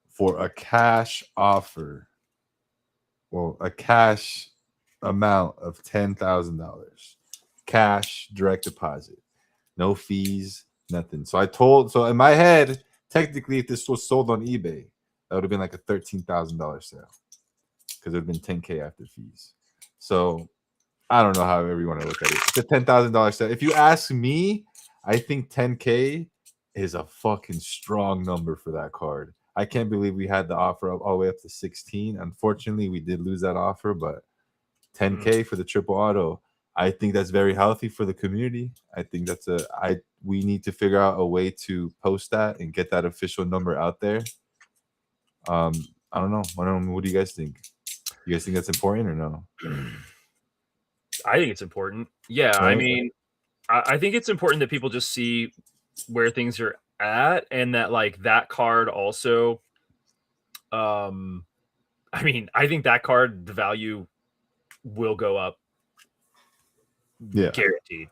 for a cash offer. Well, a cash amount of $10,000. Cash direct deposit. No fees, nothing. So in my head, technically, if this was sold on eBay, that would have been like a $13,000 sale. Because it would have been $10K after fees. So I don't know how everyone look at it. It's a $10,000 sale. If you ask me, I think $10K is a fucking strong number for that card. I can't believe we had the offer all the way up to 16. Unfortunately, we did lose that offer, but $10K for the triple auto, I think that's very healthy for the community. I think we need to figure out a way to post that and get that official number out there. I don't know. What do you guys think? You guys think that's important or no? I think it's important. Yeah, right? I mean, I think it's important that people just see where things are at, and that like that card also. I mean, I think that card, the value will go up. Yeah, guaranteed.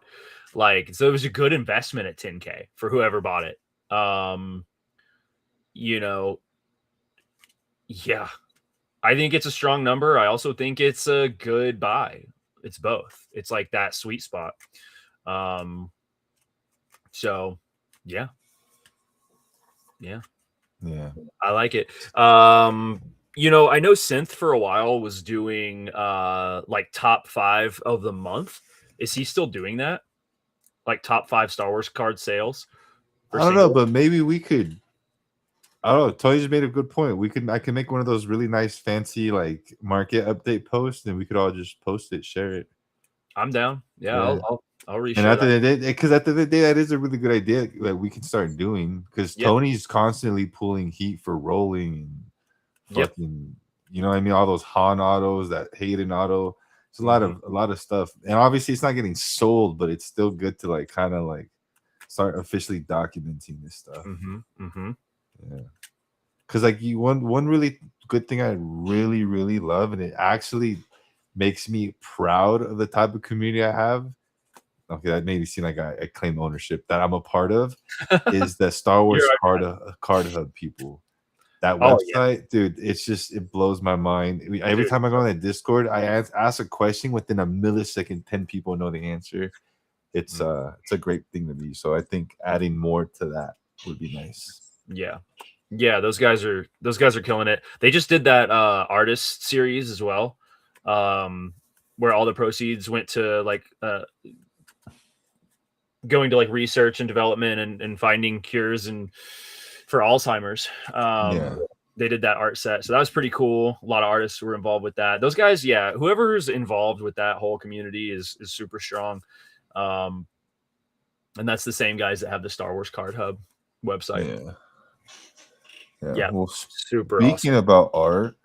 Like, so it was a good investment at 10K for whoever bought it. You know, yeah. I think it's a strong number. I also think it's a good buy. It's both. It's like that sweet spot. So yeah. Yeah. I like it. You know, I know Synth for a while was doing like top 5 of the month. Is he still doing that? Like top 5 Star Wars card sales? I don't know, but maybe we could. I don't know. Tony just made a good point. I can make one of those really nice, fancy like market update posts, and we could all just post it, share it. I'm down. Yeah. I'll reshare. And at the end of the day, because at the end of the day, that is a really good idea that we can start doing. Because Tony's constantly pulling heat for rolling and fucking, you know what I mean? All those Han autos, that Hayden auto. It's a lot of stuff. And obviously it's not getting sold, but it's still good to like kind of like start officially documenting this stuff. Yeah. Because like one really good thing I really, really love, and it actually makes me proud of the type of community I have. Okay, that made me seem like I claim ownership that I'm a part of. Is the Star Wars card hub people? That website, dude, it blows my mind. Every time I go on that Discord, I ask a question within a millisecond, 10 people know the answer. It's a great thing to be. So I think adding more to that would be nice. Yeah, those guys are killing it. They just did that artist series as well, where all the proceeds went to like going to like research and development and finding cures and for Alzheimer's. They did that art set, so that was pretty cool. A lot of artists were involved with that. Those guys, whoever's involved with that whole community is super strong. And that's the same guys that have the Star Wars Card Hub website. Yeah. Well, super speaking awesome. about art,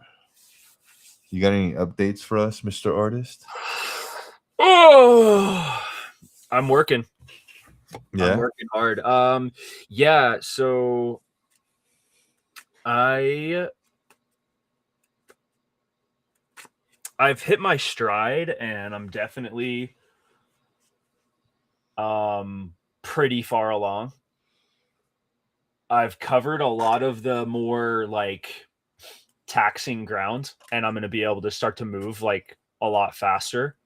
you got any updates for us, Mr. Artist? Oh, I'm working. Yeah, I'm working hard. So I've hit my stride, and I'm definitely pretty far along. I've covered a lot of the more like taxing ground, and I'm going to be able to start to move like a lot faster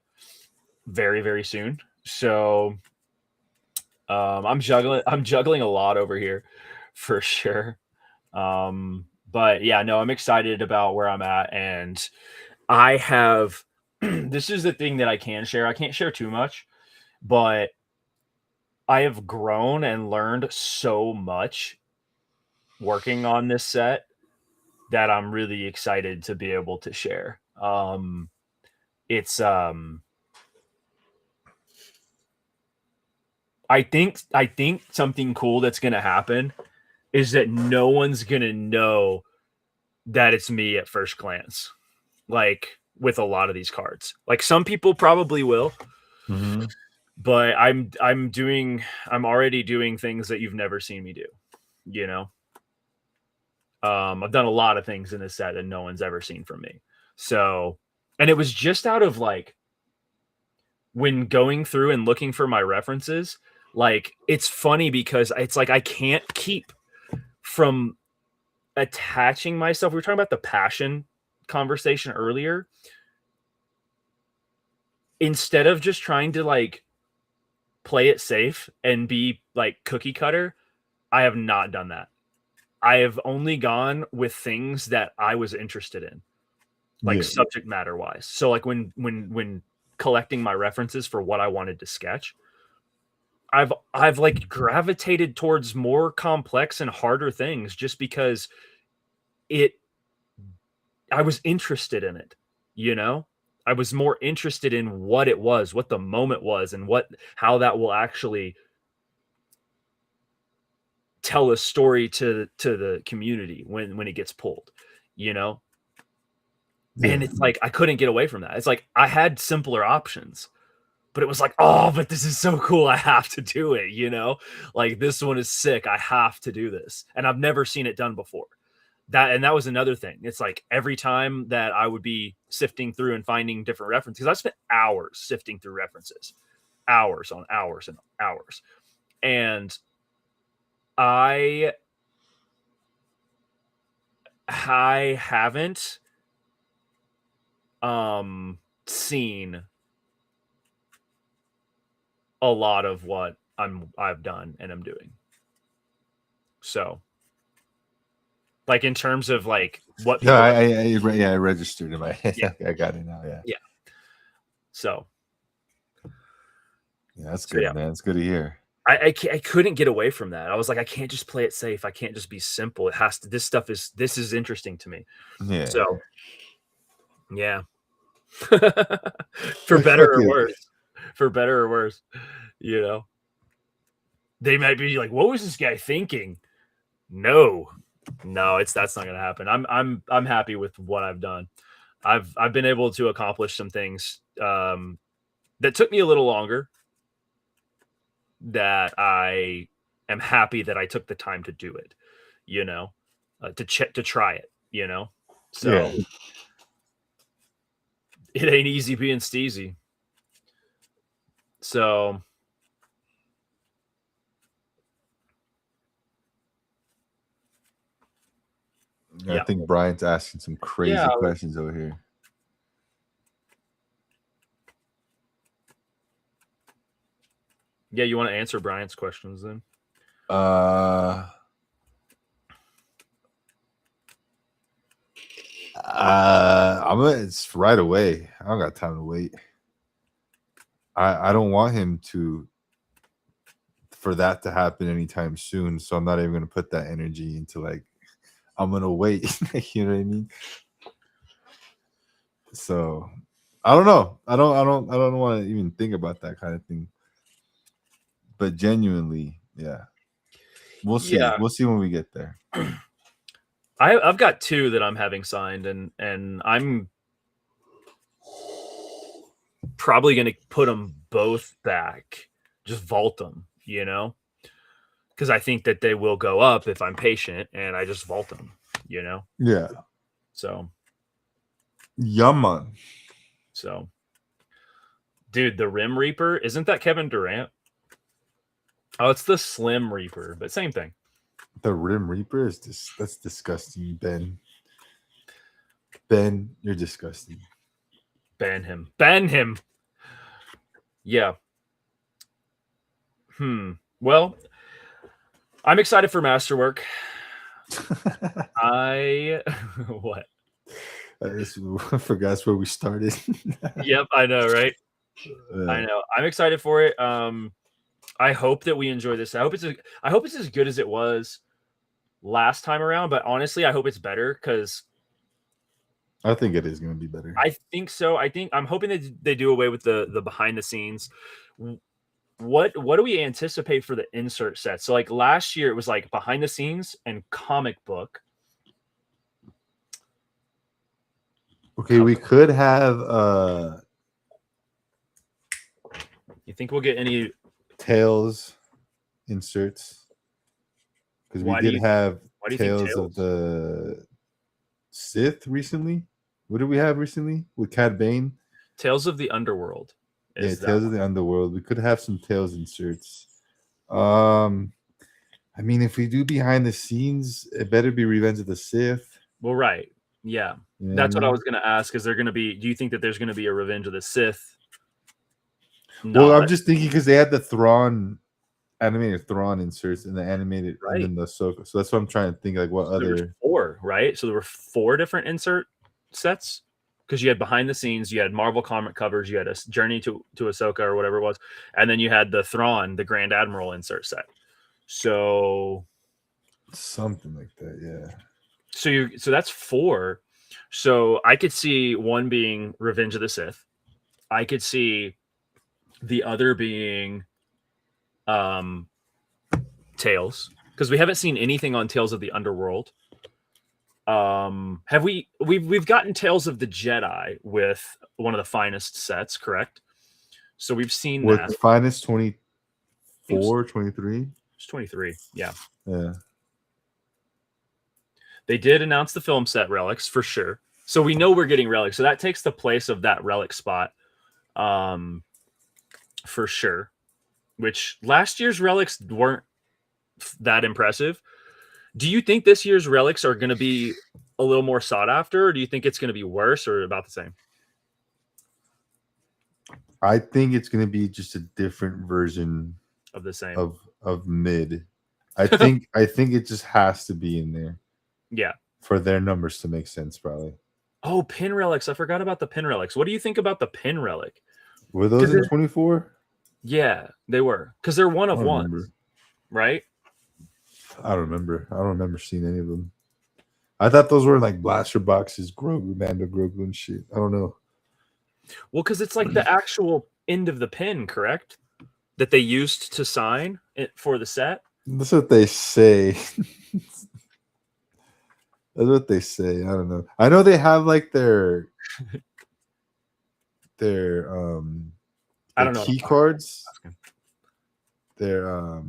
very, very soon. So I'm juggling a lot over here for sure. But yeah, no, I'm excited about where I'm at, and I have this is the thing that I can share. I can't share too much, but I have grown and learned so much working on this set that I'm really excited to be able to share. It's I think something cool that's going to happen is that no one's going to know that it's me at first glance. Like with a lot of these cards. Like some people probably will, Mm-hmm. but I'm already doing things that you've never seen me do, you know? I've done a lot of things in this set that no one's ever seen from me. So, and it was just out of like when going through and looking for my references, like it's funny because it's like I can't keep from attaching myself. We were talking about the passion conversation earlier. Instead of just trying to like play it safe and be like cookie cutter, I have not done that. I have only gone with things that I was interested in, like Yeah. subject matter wise. So like when collecting my references for what I wanted to sketch, I've like gravitated towards more complex and harder things just because it I was interested in it, you know? I was more interested in what it was, what the moment was, and how that will actually tell a story to the community when it gets pulled, you know? And Yeah. it's like I couldn't get away from that. It's like I had simpler options, but it was like, oh, but this is so cool. I have to do it, you know? Like this one is sick. I have to do this. And I've never seen it done before. That was another thing. It's like every time that I would be sifting through and finding different references, because I spent hours sifting through references, hours on hours and hours. And I I haven't seen a lot of what I've done and I'm doing. So like in terms of like what No, people I registered in my head. yeah, I got it now. Yeah. yeah. So Yeah, that's so good, yeah. man. It's good to hear. I couldn't get away from that. I was like, I can't just play it safe. I can't just be simple. It has to. This is interesting to me. Yeah. So yeah, for Like better fuck or it. worse, for better or worse, you know, they might be like, what was this guy thinking? No, no, that's not gonna happen. I'm happy with what I've done. I've been able to accomplish some things that took me a little longer. That I am happy that I took the time to do it. You know, to try it. You know, Yeah. so it ain't easy being steezy. So I yeah, think Brian's asking some yeah, crazy questions over here. yeah. You want to answer Brian's questions then? It's right away. I don't got time to wait. I don't want him for that to happen anytime soon. So I'm not even gonna put that energy into like I'm gonna wait. You know what I mean? So I don't know. I don't want to even think about that kind of thing. But genuinely, yeah. We'll see. Yeah, We'll see when we get there. I've got two that I'm having signed, and I'm probably going to put them both back, just vault them, you know, because I think that they will go up if I'm patient and I just vault them. you know? Yeah. So, Yaman. so, dude, the Rim Reaper, isn't that Kevin Durant? Oh, it's the Slim Reaper, but same thing. The Rim Reaper is that's disgusting, Ben. Ben, you're disgusting. Ban him. Ban him. Yeah. Well, I'm excited for Masterwork. What? I forgot where we started. Yep, I know, right? I know. I'm excited for it. I hope that we enjoy this. I hope it's as good as it was last time around, but honestly, I hope it's better because I think it is going to be better. I think so. I'm hoping that they do away with the behind the scenes. What do we anticipate for the insert set? So like last year it was like behind the scenes and comic book. Okay, we could have You think we'll get any Tails inserts? Because we did have Tales of the Sith recently. What did we have recently with Cad Bane? Tales of the Underworld. Yeah, Tales of the Underworld. We could have some Tales inserts. I mean, if we do behind the scenes, it better be Revenge of the Sith. Well, right. Yeah. You know That's what I was going to ask. Is there going to be, do you think that there's going to be a Revenge of the Sith? Well, I'm just thinking because they had the Thrawn, animated Thrawn inserts in the animated, right. And then the Ahsoka. So that's what I'm trying to think, like what so other. There were 4, right? So there were 4 different insert sets because you had behind the scenes, you had Marvel comic covers, you had a Journey to Ahsoka or whatever it was, and then you had the Thrawn, the Grand Admiral insert set. So something like that, yeah. So that's 4. So I could see one being Revenge of the Sith. I could see the other being Tales, because we haven't seen anything on Tales of the Underworld. Have we've gotten Tales of the Jedi with one of the finest sets, correct? So we've seen with that. The finest 24, 23. It's 23, yeah. Yeah. They did announce the film set relics for sure. So we know we're getting relics. So that takes the place of that relic spot. For sure. Which last year's relics weren't that impressive. Do you think this year's relics are going to be a little more sought after, or do you think it's going to be worse or about the same? I think it's going to be just a different version of the same of mid. I think it just has to be in there. Yeah. For their numbers to make sense, probably. Oh, pin relics. I forgot about the pin relics. What do you think about the pin relic? Were those in 24? Yeah, they were. Because they're one of one. Right? I don't remember. I don't remember seeing any of them. I thought those were like blaster boxes, Grogu, Mando Grogu and shit. I don't know. Well, because it's like the actual end of the pin, correct? That they used to sign it for the set. That's what they say. That's what they say. I don't know. I know they have like their I don't know, key cards. Their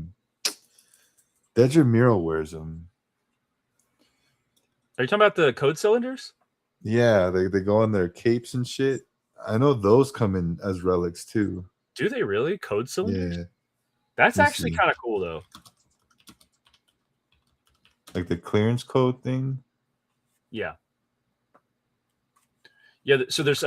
Dedra Mural wears them. Are you talking about the code cylinders? Yeah, they go on their capes and shit. I know those come in as relics too. Do they really? Code cylinders? Yeah. That's actually kind of cool though. Like the clearance code thing? Yeah. Yeah, so there's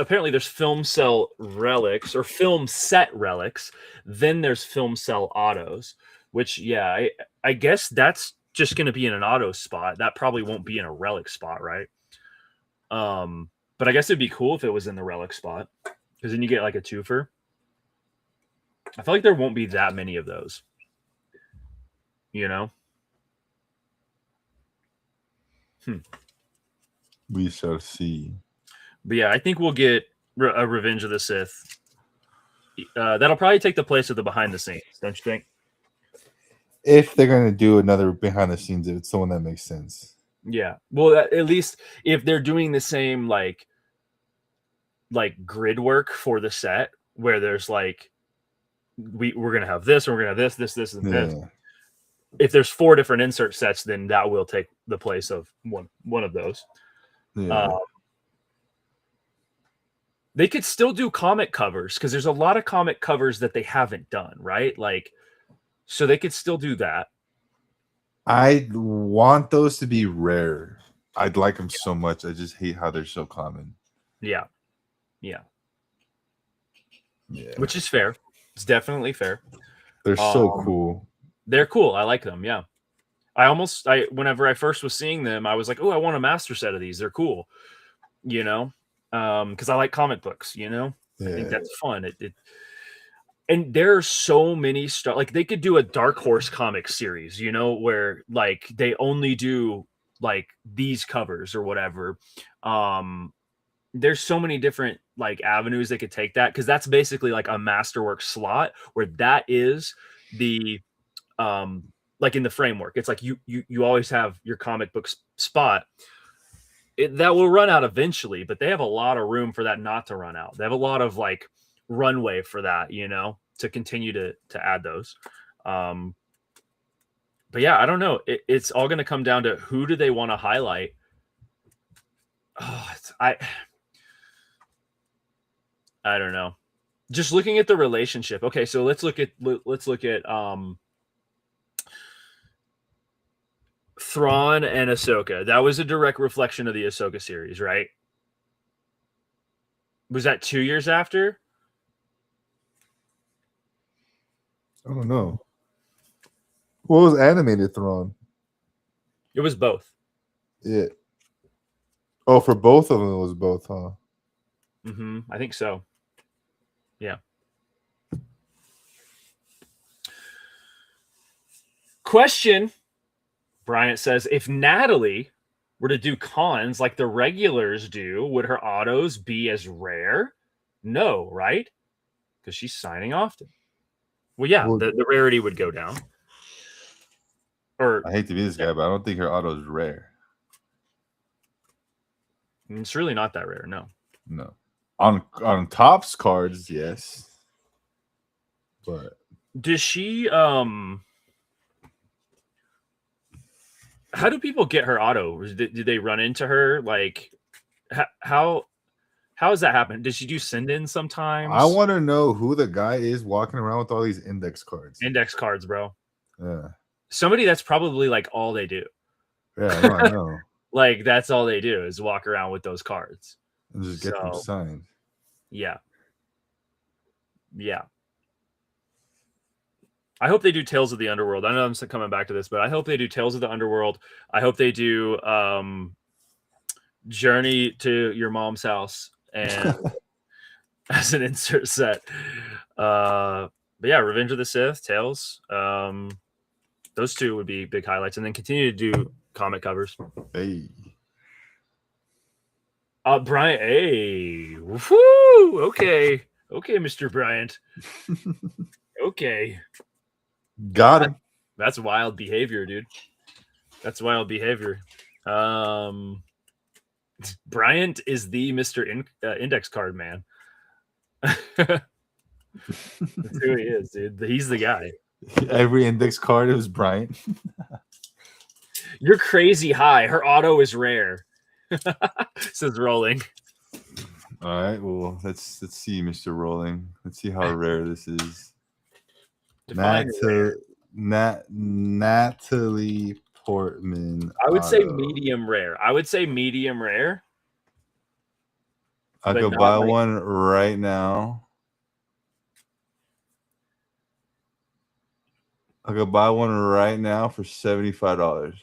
film cell relics or film set relics. Then there's film cell autos, which, yeah, I guess that's just going to be in an auto spot. That probably won't be in a relic spot, right? But I guess it'd be cool if it was in the relic spot, because then you get like a twofer. I feel like there won't be that many of those, you know? We shall see. But yeah, I think we'll get a Revenge of the Sith. That'll probably take the place of the behind the scenes, don't you think? If they're going to do another behind the scenes, if it's someone that makes sense. Yeah. Well, at least if they're doing the same like grid work for the set, where there's like we're gonna have this, and we're gonna have this, and this. if there's 4 different insert sets, then that will take the place of one of those. Yeah. They could still do comic covers because there's a lot of comic covers that they haven't done, right? Like, so they could still do that. I want those to be rare. I'd like them so much. I just hate how they're so common. Yeah. Yeah. Yeah. Which is fair. It's definitely fair. They're so cool. They're cool. I like them. Yeah. Whenever I first was seeing them, I was like, oh, I want a master set of these. They're cool. You know? Because I like comic books, you know? Yeah. I think that's fun. And there are so many stuff. Like they could do a Dark Horse comic series, you know, where like they only do like these covers or whatever. There's so many different like avenues they could take that, because that's basically like a masterwork slot where that is the like in the framework. It's like you always have your comic book spot. That will run out eventually, but they have a lot of room for that not to run out. They have a lot of like runway for that, you know, to continue to add those. But yeah, I don't know. It's all going to come down to who do they want to highlight. Oh, I don't know. Just looking at the relationship. Okay, so let's look at Thrawn and Ahsoka. That was a direct reflection of the Ahsoka series, right? Was that 2 years after? I don't know. What was animated Thrawn? It was both. Yeah. Oh, for both of them, it was both, huh? Mm-hmm. I think so. Yeah. Question. Bryant says, if Natalie were to do cons like the regulars do, would her autos be as rare? No, right? Because she's signing often. Well, yeah, the rarity would go down. Or I hate to be this guy, but I don't think her auto is rare. It's really not that rare, no. No. On Topps cards, yes. But does she how do people get her auto? Did they run into her? Like how does that happen? Does she do send-in sometimes? I want to know who the guy is walking around with all these index cards. Index cards, bro. Yeah. Somebody that's probably like all they do. Yeah, no, I know. Like that's all they do is walk around with those cards. And just get them signed. Yeah. Yeah. I hope they do Tales of the Underworld. I know I'm coming back to this, but I hope they do Tales of the Underworld. I hope they do Journey to Your Mom's House and as an insert set. But yeah, Revenge of the Sith, Tales. Those two would be big highlights, and then continue to do comic covers. Hey. Bryant. Hey. Woo! Okay, Mr. Bryant. Okay. Got him. That's wild behavior, dude. That's wild behavior. Bryant is the Mr. Index card man. That's who he is, dude. He's the guy. Every index card is Bryant. You're crazy high. Her auto is rare. Says Rolling. All right. Well, let's see, Mr. Rolling. Let's see how rare this is. Natalie Portman. I would say medium rare. I could buy one right now. I could buy one right now for $75.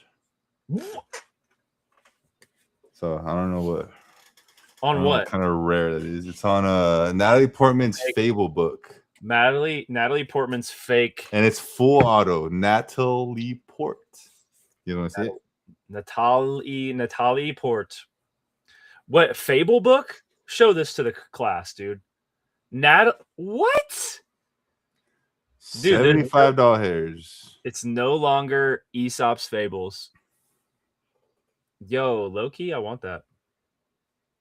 So I don't know what. On what kind of rare that is. It's on Natalie Portman's Fable book. Natalie Portman's fake, and it's full auto. Natalie Port. You want to see it? Natalie Port. What Fable book? Show this to the class, dude. What? Dude, $75. It's no longer Aesop's Fables. Yo, Loki, I want that.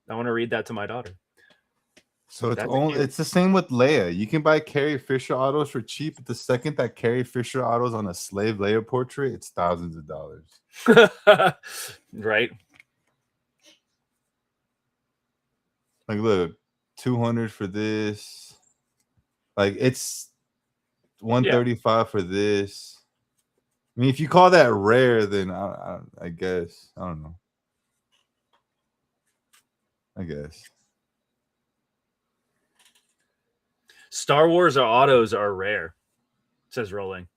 I want to read that to my daughter. So it's the same with Leia. You can buy Carrie Fisher autos for cheap, but the second that Carrie Fisher autos on a slave Leia portrait, it's thousands of dollars. Right. Like, look, 200 for this. Like, it's 135 for this. I mean, if you call that rare, then I guess. I don't know. I guess. Star Wars autos are rare, says Rolling.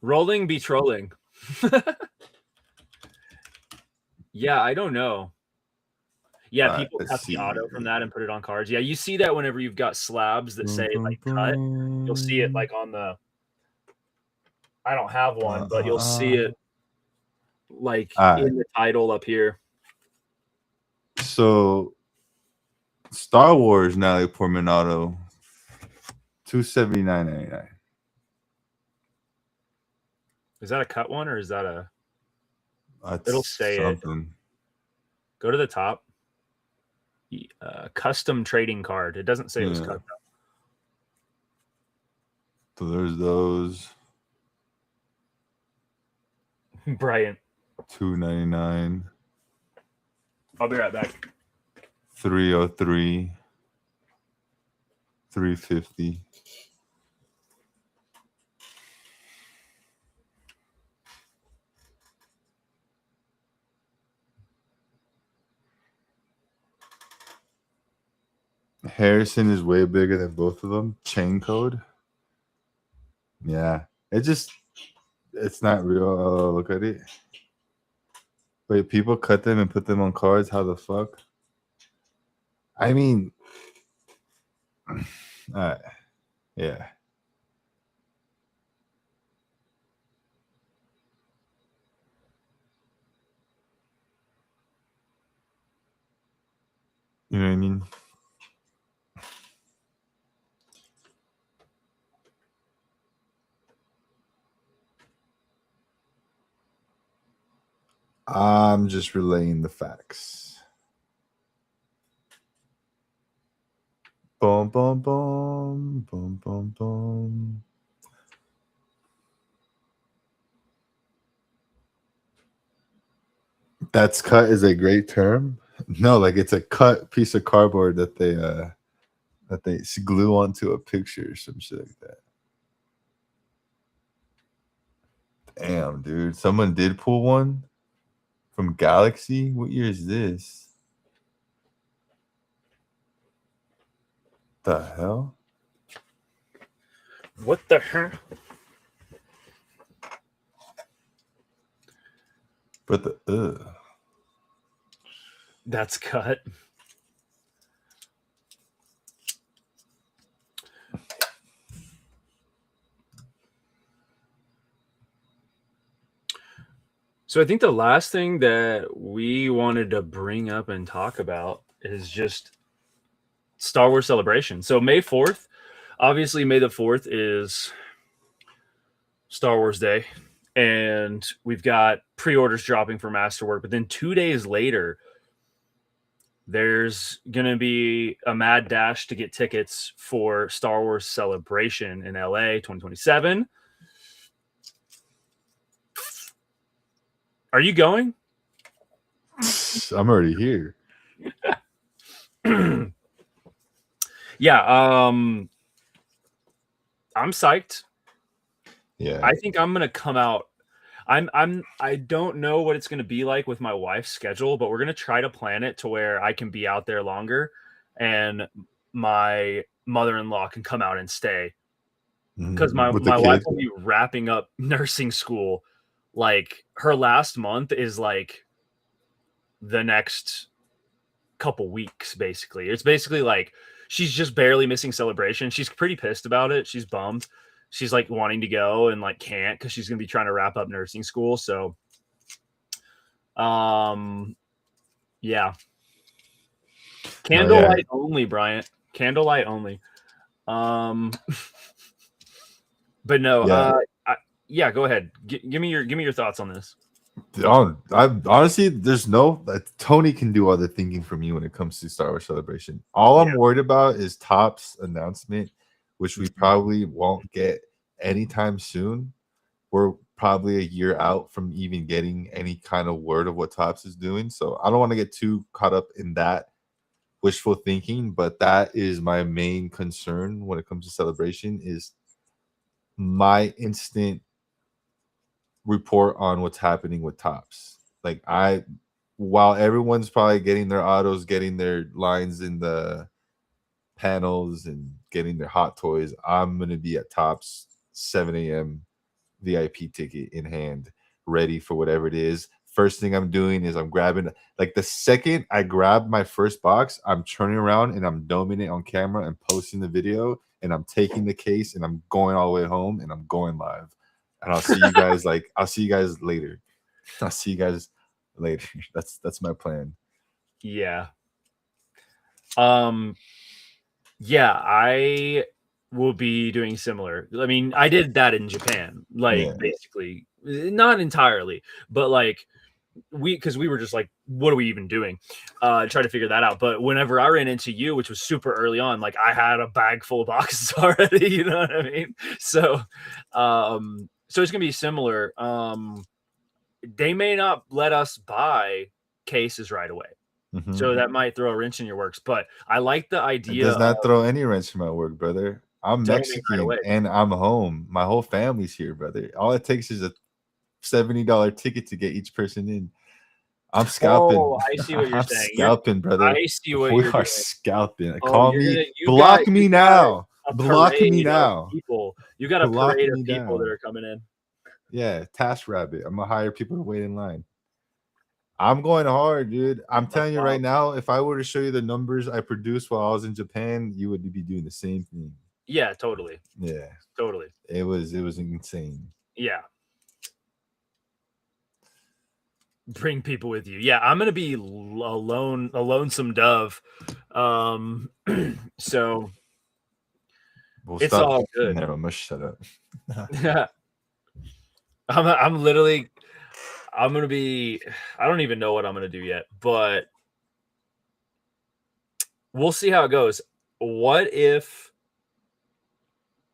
Rolling be trolling. Yeah, I don't know. Yeah, people cut the auto from that and put it on cards. Yeah, you see that whenever you've got slabs that say like cut. You'll see it like on the. I don't have one, but you'll see it like in the title up here. So, Star Wars Natalie Portman auto, $279.99. Is that a cut one or is that a? That's it'll say something. It. Go to the top. Custom trading card. It doesn't say it was cut though. So there's those. Bryant. $299. I'll be right back. 303. 350. Harrison is way bigger than both of them. Chain code. Yeah. It's not real. Oh, look at it. Wait, people cut them and put them on cards? How the fuck? I mean, yeah. You know what I mean? I'm just relaying the facts. Boom, boom, boom, boom, boom, boom. That's cut is a great term. No, like it's a cut piece of cardboard that they glue onto a picture or some shit like that. Damn, dude. Someone did pull one from Galaxy. What year is this? The hell? What the hell? But the that's cut. So I think the last thing that we wanted to bring up and talk about is just Star Wars Celebration. So May 4th, obviously May the 4th is Star Wars Day, and we've got pre-orders dropping for Masterwork, but then 2 days later, there's going to be a mad dash to get tickets for Star Wars Celebration in LA 2027. Are you going? I'm already here. Yeah, I'm psyched. Yeah. I think I'm going to come out. I don't know what it's going to be like with my wife's schedule, but we're going to try to plan it to where I can be out there longer and my mother-in-law can come out and stay. Because my wife will be wrapping up nursing school. Like her last month is like the next couple weeks, basically. It's basically like she's just barely missing celebration. She's pretty pissed about it. She's bummed. She's like wanting to go and like can't because she's gonna be trying to wrap up nursing school. So yeah. Candlelight only, Bryant. Candlelight only. But no, yeah, go ahead. Give me your thoughts on this. I honestly, there's no Tony can do all the thinking for me when it comes to Star Wars Celebration. All Yeah. I'm worried about is Topps announcement, which we Mhm. probably won't get anytime soon. We're probably a year out from even getting any kind of word of what Topps is doing. So I don't want to get too caught up in that wishful thinking, but that is my main concern when it comes to Celebration is my instant report on what's happening with Topps. Like while everyone's probably getting their autos, getting their lines in the panels and getting their hot toys, I'm gonna be at Topps 7 a.m. VIP ticket in hand, ready for whatever it is. First thing I'm doing is I'm grabbing, like the second I grab my first box, I'm turning around and I'm doming it on camera and posting the video, and I'm taking the case and I'm going all the way home and I'm going live. And I'll see you guys I'll see you guys later. I'll see you guys later. That's my plan. Yeah. Um yeah, I will be doing similar. I mean, I did that in Japan, like Yeah. basically, not entirely, but like because we were just like, what are we even doing? Try to figure that out. But whenever I ran into you, which was super early on, like I had a bag full of boxes already, you know what I mean? So it's gonna be similar. They may not let us buy cases right away. Mhm. So that might throw a wrench in your works. But I like the It idea does of not throw any wrench in my work, brother. I'm doming right Mexican away. and I'm home. My whole family's here, brother. All it takes is a $70 ticket to get each person in. I'm scalping. Oh, I see what you're I'm saying. You're scalping, brother. I see what We you're are doing. scalping. Oh, Call you're me. gonna Block you me got now. a Block me parade of now. people. You got a Block parade of me people that down. are coming in. Yeah, Task Rabbit. I'm gonna hire people to wait in line. I'm going hard, dude. I'm That's telling you right wild. now, if I were to show you the numbers I produced while I was in Japan, you would be doing the same thing. Yeah, totally. Yeah, Totally. it was insane. Yeah. Bring people with you. Yeah, I'm gonna be alone, a lonesome dove. So We'll it's stop. all good. Never mind. Shut up. I'm literally I'm gonna be I don't even know what I'm gonna do yet, but we'll see how it goes. What if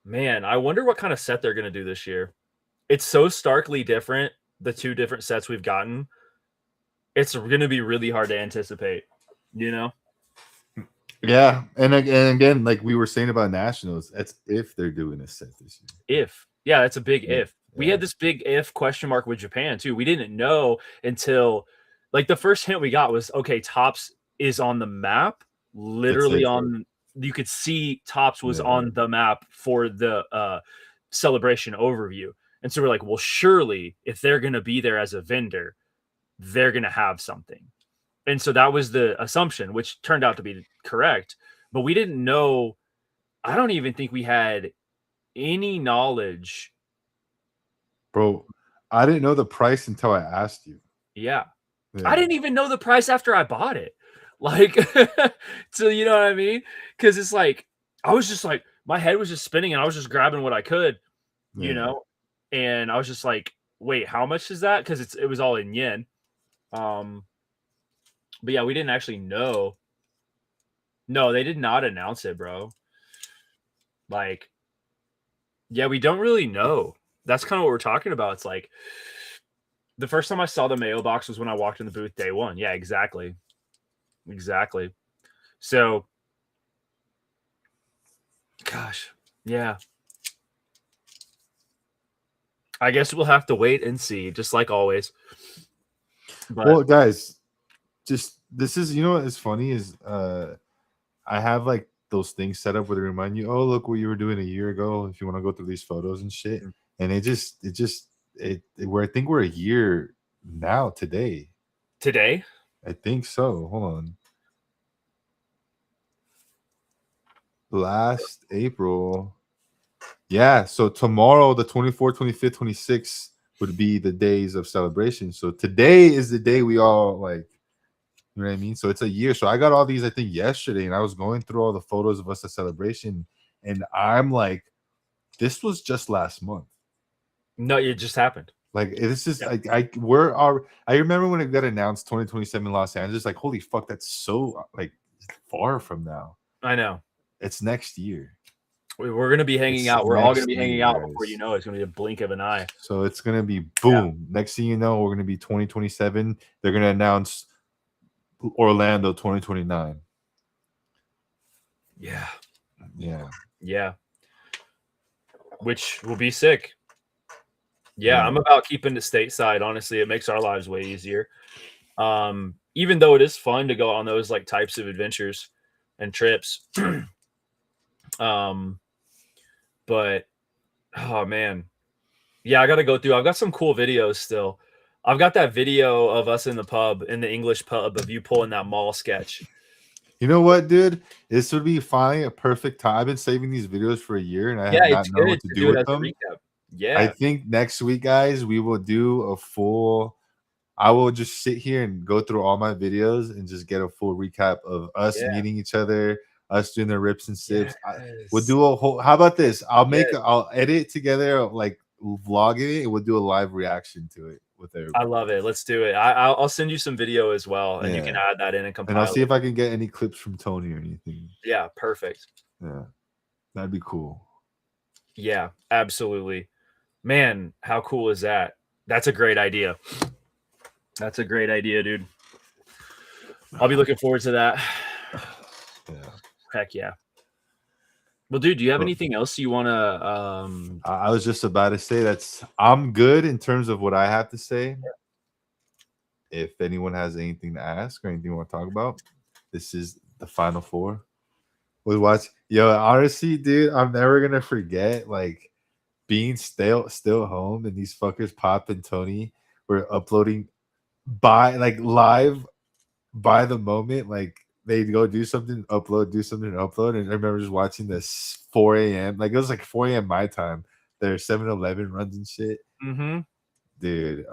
man, I wonder what kind of set they're gonna do this year. It's so starkly different, the two different sets we've gotten. It's gonna be really hard to anticipate, you know? Yeah, and again, like we were saying about nationals, that's if they're doing a set this If. Yeah, that's a big year. if. We Yeah, had this big if question mark with Japan too. We didn't know until like the first hint we got was okay, Tops is on the map, that's literally it. on you could see Tops was Yeah, on the map for the celebration overview. And so we're like, well, surely if they're gonna be there as a vendor, they're gonna have something. And so that was the assumption, which turned out to be correct. But we didn't know, I don't even think we had any knowledge. bro. I didn't know the price until I asked you. Yeah. I Yeah, didn't even know the price after I bought it. Like, so you know what I mean? Because it's like, I was just like, my head was just spinning and I was just grabbing what I could, you yeah, know? And I was just like, wait, how much is that? Because it was all in yen. Um, but yeah, we didn't actually know. No, they did not announce it, bro. Like, yeah, we don't really know. That's kind of what we're talking about. It's like the first time I saw the mail box was when I walked in the booth day one. Yeah, exactly. Exactly. So, gosh, yeah. I guess we'll have to wait and see, just like always. well, But guys, just this is what is funny is I have like those things set up where they remind you, oh, look what you were doing a year ago if you want to go through these photos and shit. And where I think we're a year now today. today, I think so. Hold on. Last April. Yeah, so tomorrow, the 24th, 25th, 26th would be the days of celebration. So today is the day we all like, you know what I mean? So it's a year. So I got all these, I think, yesterday, and I was going through all the photos of us at celebration, and I'm like, this was just last month. no, it just happened. Like it's just like I remember when it got announced 2027 Los Angeles, like holy fuck, that's so like far from now. I know. It's next year. We're gonna be hanging It's out. We're all gonna next be hanging year, out before you guys. know it. It's gonna be a blink of an eye. So it's gonna be Yeah. boom. Next thing you know, we're gonna be 2027. They're gonna announce Orlando 2029. Yeah. Yeah. Yeah. Which will be sick. Yeah, Yeah. I'm about keeping the stateside. Honestly, it makes our lives way easier. Even though it is fun to go on those like types of adventures and trips. um, but oh man, yeah, I got to go through. I've got some cool videos still. I've got that video of us in the pub, in the English pub, of you pulling that mall sketch. You know what, dude? This would be finally a perfect time. I've been saving these videos for a year and I Yeah, have it's not known good what to to do do it with as a them. recap. I Yeah, think next week, guys, we will do a full. I will just sit here and go through all my videos and just get a full recap of us yeah, meeting each other, us doing the rips and sips. We'll yes, do a whole. How about this? yes. I'll edit it together, like vlogging it, and we'll do a live reaction to it with I everybody. love it. Let's do it. I'll send you some video as well, and you can Yeah, add that in and and I'll compile see it. if I can get any clips from Tony or anything. Yeah, perfect. Yeah, that'd be cool. Yeah, absolutely. Man, how cool is that? That's a great idea. That's a great idea, dude. I'll be looking forward to that. Yeah. Heck yeah. Well, dude, do you have But anything else you want to I was just about to say I'm good in terms of what I have to say. If anyone has anything to ask or anything you want to talk about, this is the final four. We watch. Yo, honestly, dude, I'm never gonna forget like being still home and these fuckers Pop and Tony were uploading by like live by the moment. Like they'd go do something, upload, do something, upload. And I remember just watching this 4 a.m. Like it was like 4 a.m. my time. Their 7-Eleven runs and shit. Mm-hmm. Dude,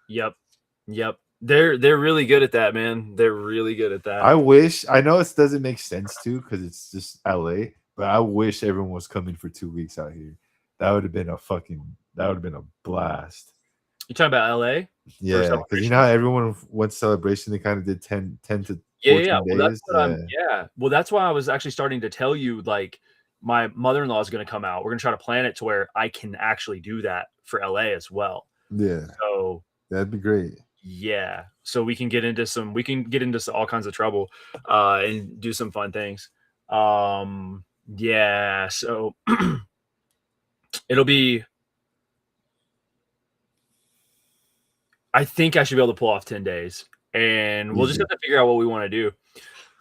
Yep. Yep. They're really good at that, man. They're really good at that. I know it doesn't make sense to because it's just LA, but I wish everyone was coming for 2 weeks out here. That would have been a blast. You talking about LA for Yeah, because you know celebration? how everyone went celebration, they kind of did 10 to Yeah, yeah, yeah. 14 Well, that's days. what Yeah. well, that's why I was actually starting to tell you, like, my mother-in-law is going to come out. We're going to try to plan it to where I can actually do that for LA as well. Yeah. So, That'd be great. yeah. So we can get into all kinds of trouble and do some fun things. Yeah, so it'll be I think I should be able to pull off 10 days. And we'll just Easy. have to figure out what we want to do,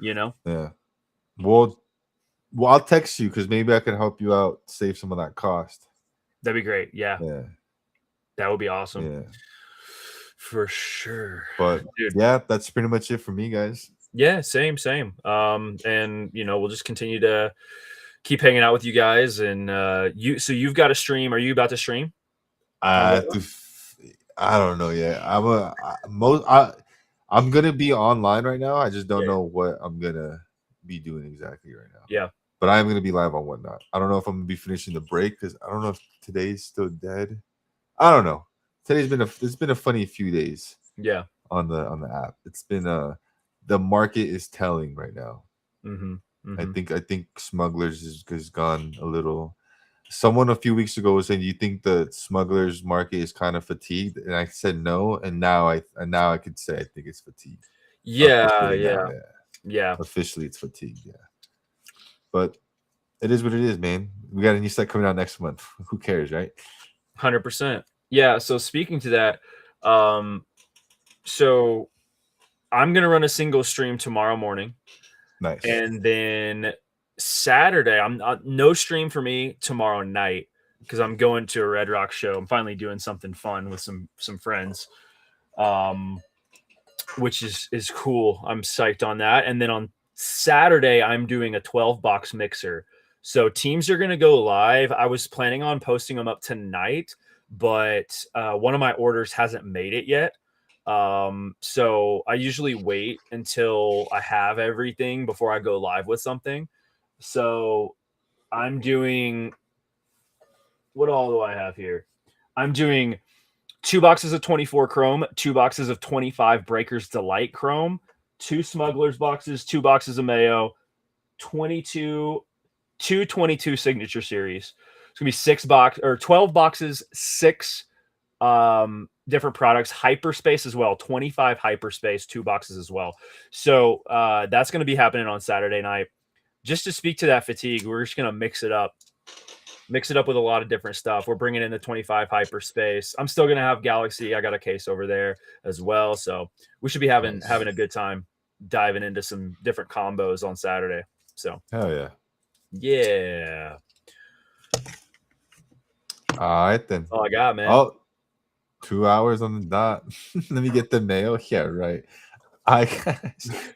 you know? Yeah. Well, I'll text you because maybe I can help you out, save some of that cost. That'd be great. Yeah. Yeah. That would be awesome. Yeah. For sure. But Dude. yeah, that's pretty much it for me, guys. Yeah, same. And we'll just continue to keep hanging out with you guys. And so you've got a stream. Are you about to stream? I don't know yet. I'm gonna be online right now. I just don't Yeah. know what I'm gonna be doing exactly right now. Yeah. But I am gonna be live on Whatnot. I don't know if I'm gonna be finishing the break because I don't know if today's still dead. I don't know. It's been a funny few days. Yeah. On the app. It's been the market is telling right now. Mm-hmm. I think Smugglers has gone a little. Someone a few weeks ago was saying, "You think the Smugglers market is kind of fatigued?" And I said no, and now I could say I think it's fatigued. Yeah. Officially Yeah. now, Yeah. officially it's fatigued. Yeah, but it is what it is, man. We got a new set coming out next month. Who cares, right? 100%. Yeah. So speaking to that, so I'm gonna run a single stream tomorrow morning. Nice. And then Saturday, I'm no stream for me tomorrow night because I'm going to a Red Rock show. I'm finally doing something fun with some friends, which is cool. I'm psyched on that. And then on Saturday, I'm doing a 12 box mixer. So teams are going to go live. I was planning on posting them up tonight, but one of my orders hasn't made it yet. So I usually wait until I have everything before I go live with something. So I'm doing, what all do I have here? I'm doing 2 boxes of 24 chrome, 2 boxes of 25 Breakers Delight chrome, 2 Smugglers boxes, 2 boxes of Mayo, 22 signature series. It's gonna be 12 boxes, 6 different products, hyperspace as well, 25 hyperspace, 2 boxes as well. So that's going to be happening on Saturday night. Just to speak to that fatigue, we're just going to mix it up with a lot of different stuff. We're bringing in the 25 hyperspace. I'm still going to have Galaxy. I got a case over there as well. So we should be having a good time diving into some different combos on Saturday. So hell yeah. Yeah. All right then. That's all I got, man. Oh, 2 hours on the dot. Let me get the mail. Yeah, right.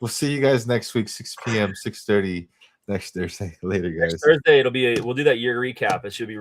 We'll see you guys next week, 6 p.m., 6:30 next Thursday. Later, guys. Next Thursday, we'll do that year recap. It should be really